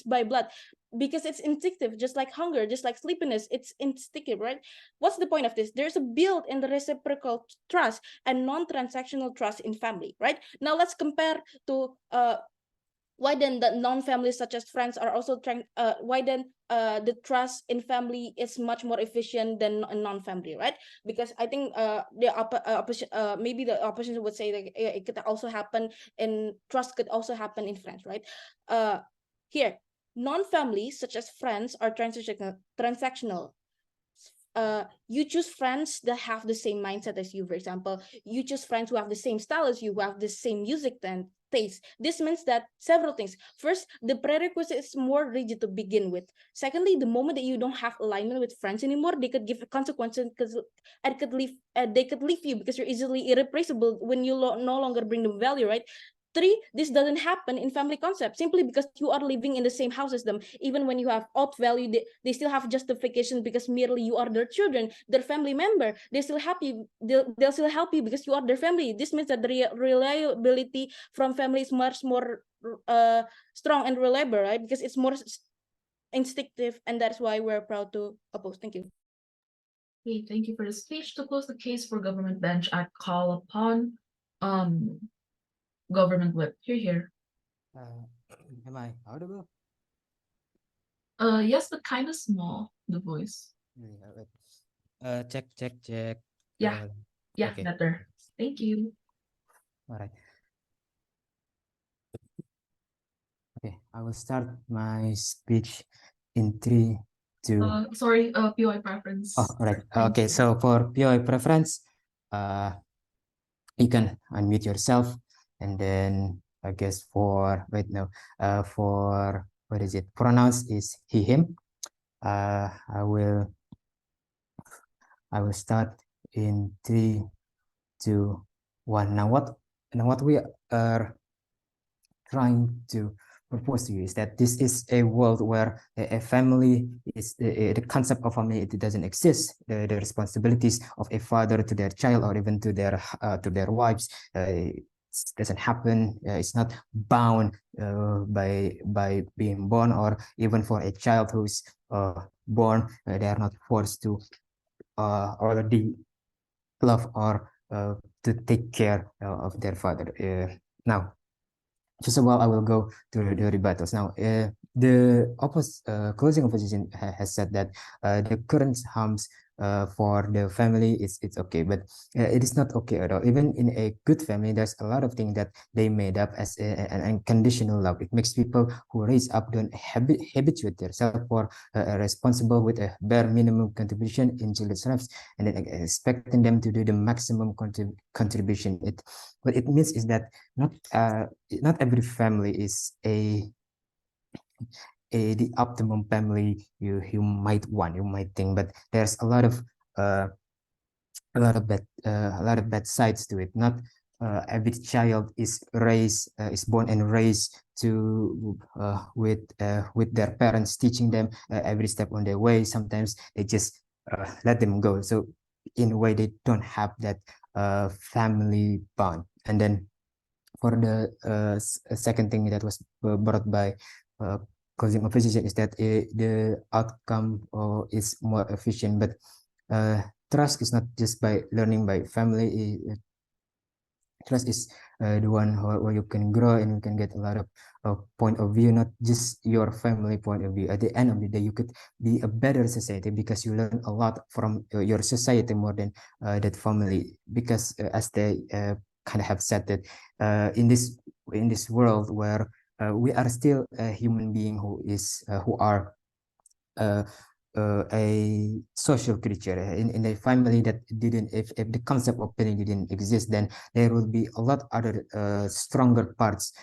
by blood, because it's instinctive, just like hunger, just like sleepiness. It's instinctive, right? What's the point of this? There's a build in the reciprocal trust and non-transactional trust in family, right? Now let's compare to why then the non-families such as friends are also trying why then the trust in family is much more efficient than a non-family, right? Because I think maybe the opposition would say that it could also happen in trust could also happen in friends, right? Here, non-families such as friends are transactional. You choose friends that have the same mindset as you. For example, you choose friends who have the same style as you, who have the same music and taste. This means that several things. First, the prerequisite is more rigid to begin with. Secondly, the moment that you don't have alignment with friends anymore, they could give consequences because they could leave you because you're easily irreplaceable when you no longer bring them value, right? Three, this doesn't happen in family concept simply because you are living in the same house as them. Even when you have odd value, they still have justification because merely you are their children, their family member. They're still happy. They'll still help you because you are their family. This means that the reliability from family is much more strong and reliable, right? Because it's more instinctive, and that's why we're proud to oppose. Thank you. Okay, thank you for the speech. To close the case for Government Bench, I call upon Government Whip. Here. Am I audible? Yes, but kind of small, the voice. Yeah, wait. Check. Yeah. Yeah, okay. better. Thank you. All right. Okay, I will start my speech in 3, 2. Sorry, POI preference. Oh, all right. Thank Okay, you. so for POI preference, you can unmute yourself, and then I guess for for what is it? Pronouns is he, him. I will start in 3, 2, 1. Now what we are trying to propose to you is that this is a world where a family is the concept of family, it doesn't exist. The responsibilities of a father to their child or even to their wives doesn't happen. It's not bound by being born, or even for a child who's born, they are not forced to already love or to take care of their father. Now, first of all, I will go to the rebuttals. Now, the closing opposition has said that the current harms for the family it's okay, but it is not okay at all. Even in a good family, there's a lot of things that they made up as an unconditional love. It makes people who raise up don't habituate themselves for responsible with a bare minimum contribution in children's lives, and then expecting them to do the maximum contribution. What it means is that not every family is the optimum family you might want, you might think, but there's a lot of bad sides to it. Not every child is born and raised to with their parents teaching them every step on their way. Sometimes they just let them go, so in a way they don't have that family bond. And then for the second thing that was brought by causing of decision is that the outcome is more efficient. But trust is not just by learning by family. Trust is the one where you can grow and you can get a lot of point of view, not just your family point of view. At the end of the day, you could be a better society because you learn a lot from your society more than that family. Because as they kind of have said that in this world where we are still a human being who are uh, a social creature in a family that didn't, if the concept of pain didn't exist, then there will be a lot other stronger parts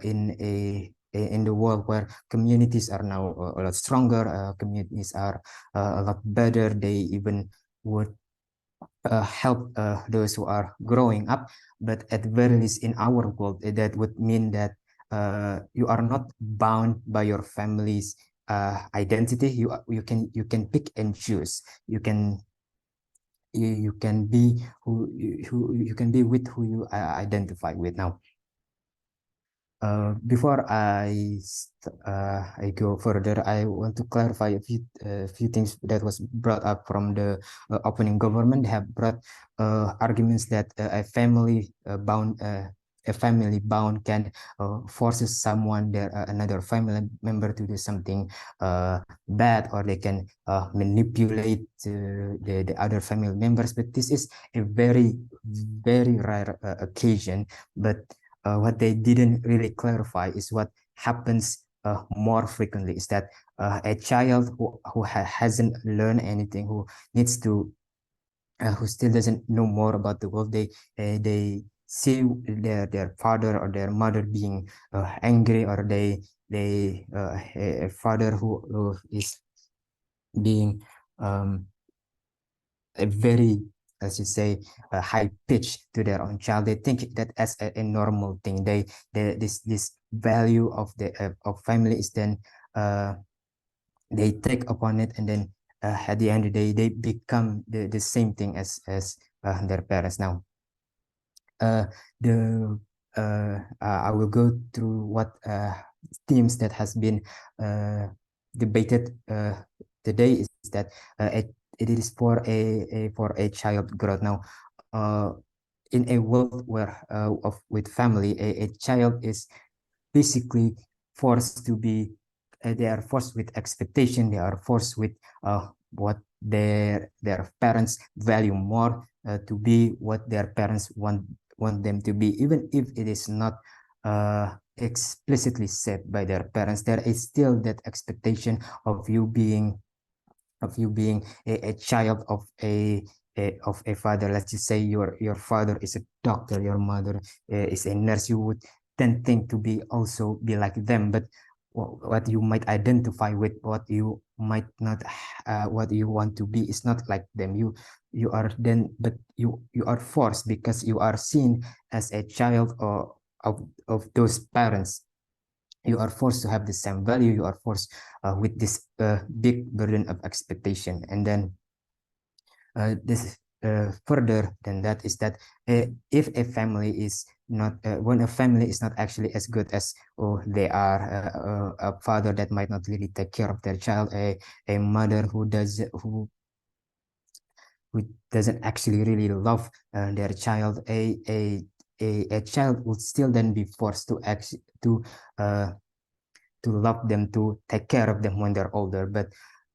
in the world where communities are now a lot stronger, communities are a lot better. They even would help those who are growing up. But at the very least in our world, that would mean that you are not bound by your family's identity. You can pick and choose. You can be who you can be with who you identify with. Now before I go further, I want to clarify a few things that was brought up from the opening. Government have brought arguments that a family bound can forces someone another family member to do something bad, or they can manipulate the other family members. But this is a very rare occasion. But what they didn't really clarify is what happens more frequently is that a child who hasn't learned anything, who needs to who still doesn't know more about the world, they see their father or their mother being angry, or a father who is being a very, as you say, a high pitch to their own child. They think that as a normal thing. This value of the of family is then they take upon it, and then at the end of the day they become the same thing as their parents. Now the I will go through what themes that has been debated today. Is that it is for a child growth. Now in a world where with family, a child is basically forced to be they are forced with expectation, they are forced with what their parents value more, to be what their parents want them to be, even if it is not explicitly said by their parents. There is still that expectation of you being a child of a father. Let's just say your father is a doctor, your mother is a nurse. You would then think to be also be like them. But what you might identify with, what you might not what you want to be is not like them. You are then, but you are forced because you are seen as a child of those parents. You are forced to have the same value. You are forced with this big burden of expectation. And then this further than that is that if a family is not when a family is not actually as good as they are, a father that might not really take care of their child, a mother who doesn't actually really love their child, a child would still then be forced to uh, to love them, to take care of them when they're older.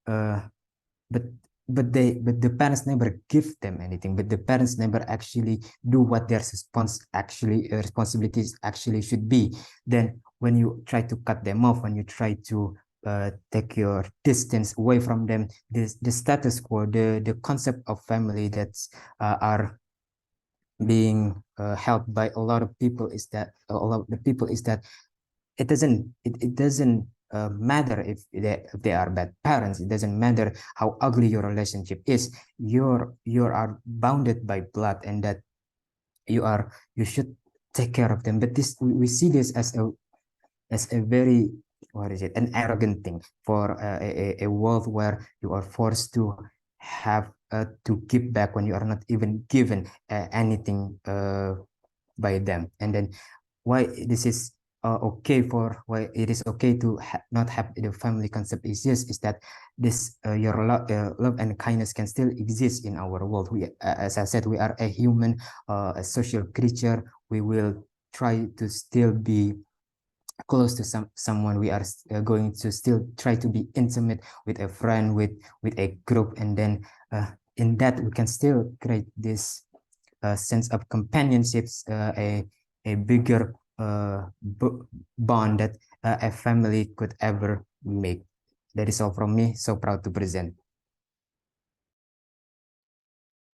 Uh, but but the parents never give them anything. But the parents never actually do what their responsibilities actually should be. Then when you try to cut them off, when you try to take your distance away from them, the status quo, the concept of family that's are being held by a lot of people is that a lot of the people is that it doesn't matter if they are bad parents. It doesn't matter how ugly your relationship is. You are bounded by blood, and that you should take care of them. But this we see this as a very, what is it, an arrogant thing for a world where you are forced to have to give back when you are not even given anything by them. And then why this is okay for why it is okay to not have the family concept exist is that this your love and kindness can still exist in our world. We, as I said, we are a human, a social creature. We will try to still be close to someone. We are going to still try to be intimate with a friend, with a group, and then in that we can still create this sense of companionships, a bigger bond that a family could ever make. That is all from me. So proud to present.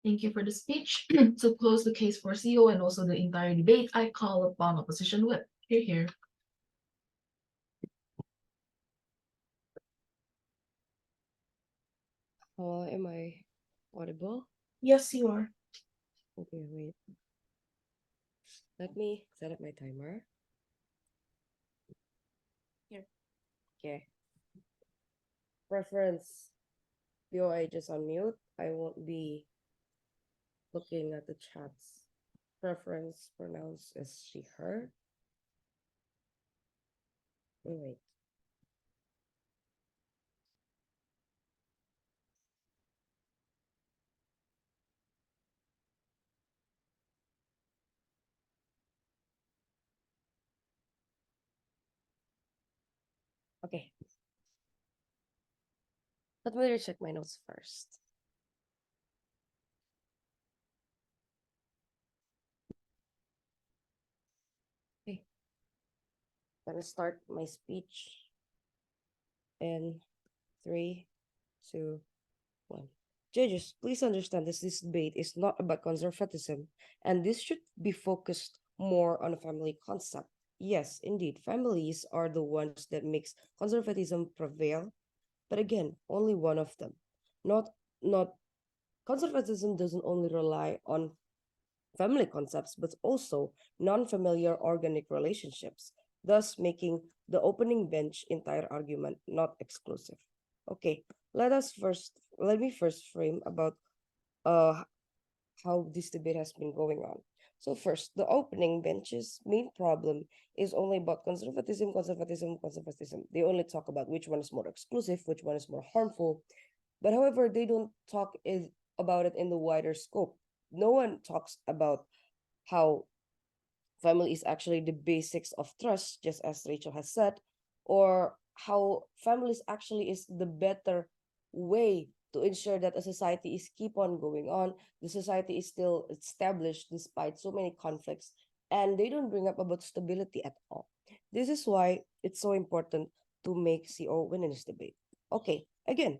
Thank you for the speech. To close the case for CEO and also the entire debate, I call upon opposition whip. Here. Am I audible? Yes, you are. Okay, wait. Let me set up my timer. Here. Okay. Preference. POI just unmute. I won't be looking at the chats. Preference pronounced as she, her. Wait. Okay. Let me recheck my notes first. Okay. Gonna start my speech in 3, 2, 1. Judges, please understand this debate is not about conservatism, and this should be focused more on a family concept. Yes, indeed, families are the ones that makes conservatism prevail, but again, only one of them. Not conservatism doesn't only rely on family concepts, but also non-familiar organic relationships, thus making the opening bench entire argument not exclusive. Okay, let me first frame about uh how this debate has been going on. So first, the opening bench's main problem is only about conservatism. They only talk about which one is more exclusive, which one is more harmful. But however, they don't talk about it in the wider scope. No one talks about how family is actually the basics of trust, just as Rachel has said, or how families actually is the better way to ensure that a society is keep on going on, the society is still established despite so many conflicts, and they don't bring up about stability at all. This is why it's so important to make CO win in this debate. Okay, again,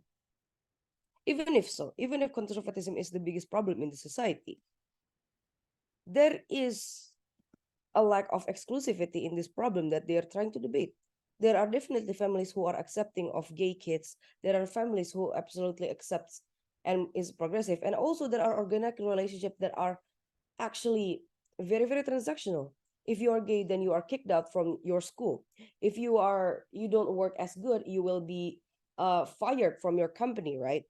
even if conservatism is the biggest problem in the society, there is a lack of exclusivity in this problem that they are trying to debate. There are definitely families who are accepting of gay kids. There are families who absolutely accepts and is progressive. And also there are organic relationships that are actually very, very transactional. If you are gay, then you are kicked out from your school. If you don't work as good, you will be fired from your company, right?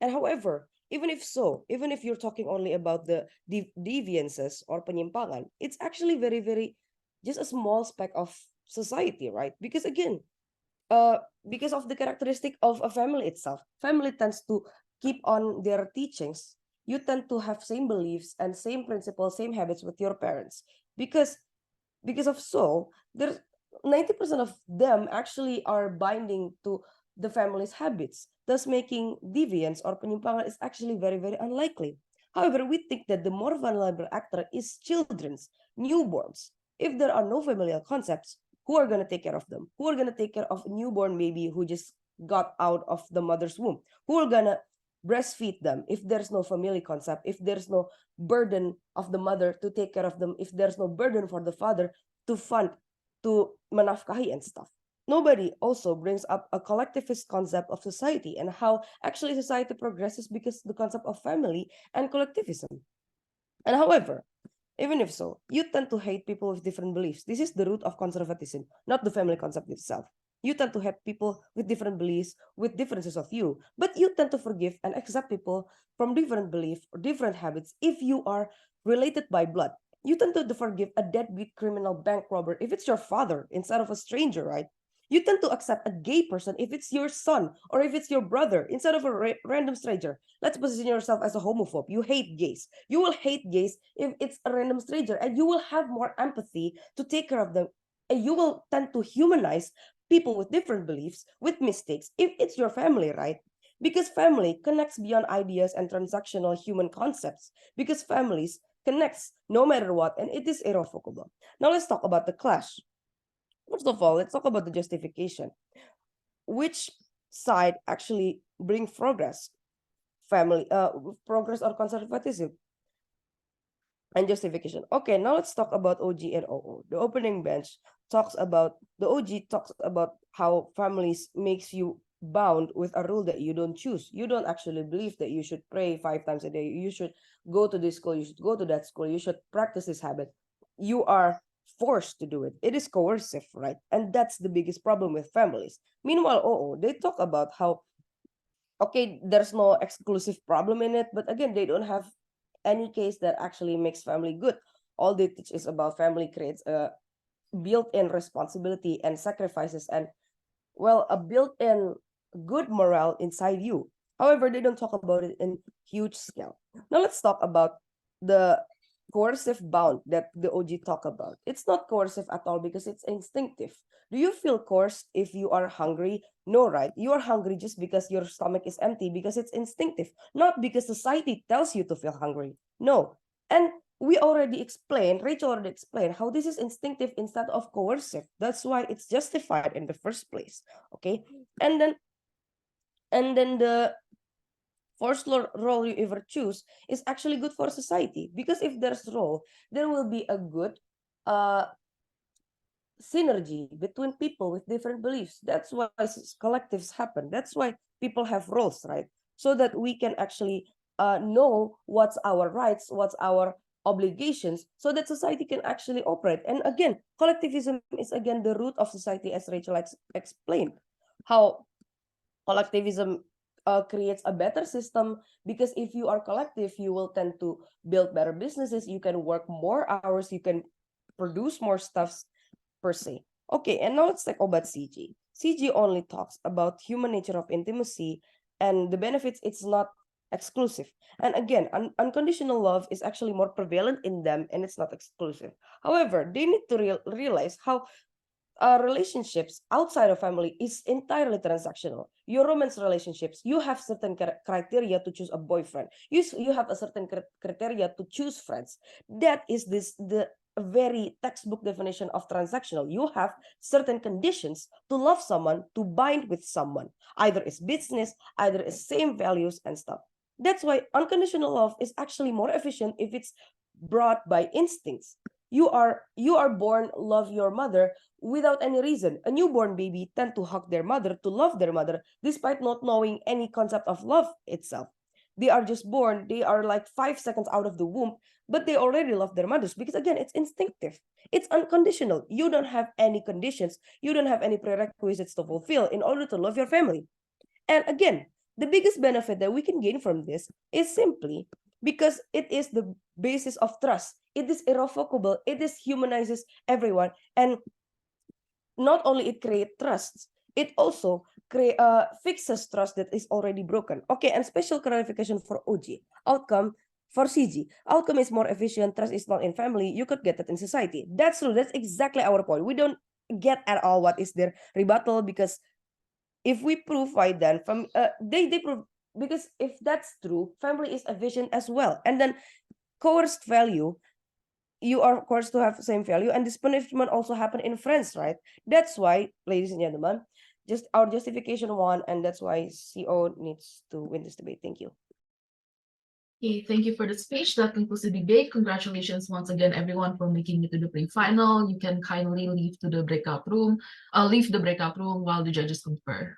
And however, even if you're talking only about the deviances or penyimpangan, it's actually very, very just a small speck of society, right? Because again, uh, because of the characteristic of a family itself, family tends to keep on their teachings. You tend to have same beliefs and same principles, same habits with your parents. Because of so, there's 90% of them actually are binding to the family's habits, thus making deviance or penyimpangan is actually very, very unlikely. However, we think that the more vulnerable actor is children's, newborns. If there are no familial concepts, who are going to take care of them? Who are going to take care of a newborn baby who just got out of the mother's womb? Who are going to breastfeed them if there's no family concept, if there's no burden of the mother to take care of them, if there's no burden for the father to fund, to manafkahi and stuff? Nobody also brings up a collectivist concept of society and how actually society progresses because the concept of family and collectivism. And however, even if so, you tend to hate people with different beliefs. This is the root of conservatism, not the family concept itself. You tend to hate people with different beliefs, with differences of you, but you tend to forgive and accept people from different beliefs or different habits if you are related by blood. You tend to forgive a deadbeat criminal bank robber if it's your father instead of a stranger, right? You tend to accept a gay person if it's your son or if it's your brother instead of a random stranger. Let's position yourself as a homophobe. You hate gays. You will hate gays if it's a random stranger, and you will have more empathy to take care of them. And you will tend to humanize people with different beliefs, with mistakes, if it's your family, right? Because family connects beyond ideas and transactional human concepts. Because families connects no matter what, and it is irrevocable. Now let's talk about the clash. First of all, let's talk about the justification. Which side actually bring progress? Progress or conservatism? And justification. Okay, now let's talk about OG and OO. The opening bench talks about, the OG talks about how families makes you bound with a rule that you don't choose. You don't actually believe that you should pray 5 times a day. You should go to this school. You should go to that school. You should practice this habit. You are forced to do it. It is coercive, right? And that's the biggest problem with families. Meanwhile, OO, they talk about how, okay, there's no exclusive problem in it, but again, they don't have any case that actually makes family good. All they teach is about family creates a built-in responsibility and sacrifices and, well, a built-in good morale inside you. However, they don't talk about it in huge scale. Now let's talk about the coercive bound that the OG talk about. It's not coercive at all because it's instinctive. Do you feel coerced if you are hungry? No, right? You are hungry just because your stomach is empty, because it's instinctive, not because society tells you to feel hungry. No. And we already explained, Rachel already explained how this is instinctive instead of coercive. That's why it's justified in the first place. Okay. And then the forced role you ever choose is actually good for society, because if there's role, there will be a good synergy between people with different beliefs. That's why collectives happen. That's why people have roles, right? So that we can actually know what's our rights, what's our obligations, so that society can actually operate. And again, collectivism is again the root of society, as Rachel explained. How collectivism creates a better system, because if you are collective, you will tend to build better businesses, you can work more hours, you can produce more stuffs per se. Okay, and now let's talk about CG. CG only talks about human nature of intimacy and the benefits. It's not exclusive. And again, unconditional love is actually more prevalent in them, and it's not exclusive. However, they need to realize how relationships outside of family is entirely transactional. Your romance relationships, you have certain criteria to choose a boyfriend. You have a certain criteria to choose friends. That is the very textbook definition of transactional. You have certain conditions to love someone, to bind with someone. Either it's business, either it's same values and stuff. That's why unconditional love is actually more efficient if it's brought by instincts. You are born, love your mother without any reason. A newborn baby tend to hug their mother, to love their mother, despite not knowing any concept of love itself. They are just born, they are like 5 seconds out of the womb, but they already love their mothers, because again, it's instinctive. It's unconditional. You don't have any conditions. You don't have any prerequisites to fulfill in order to love your family. And again, the biggest benefit that we can gain from this is simply because it is the basis of trust. It is irrevocable. It is humanizes everyone. And not only it creates trust, it also fixes trust that is already broken. Okay, and special clarification for OG. Outcome for CG. Outcome is more efficient. Trust is not in family. You could get that in society. That's true. That's exactly our point. We don't get at all what is their rebuttal, because if we prove why, then from they prove, because if that's true, family is efficient as well. And then coerced value, you are coerced to have the same value, and this punishment also happen in friends, right? That's why, ladies and gentlemen, just our justification won, and that's why CO needs to win this debate. Thank you. Okay, thank you for the speech. That concludes the debate. Congratulations once again, everyone, for making it to the pre-final. You can kindly leave the breakout room while the judges confer.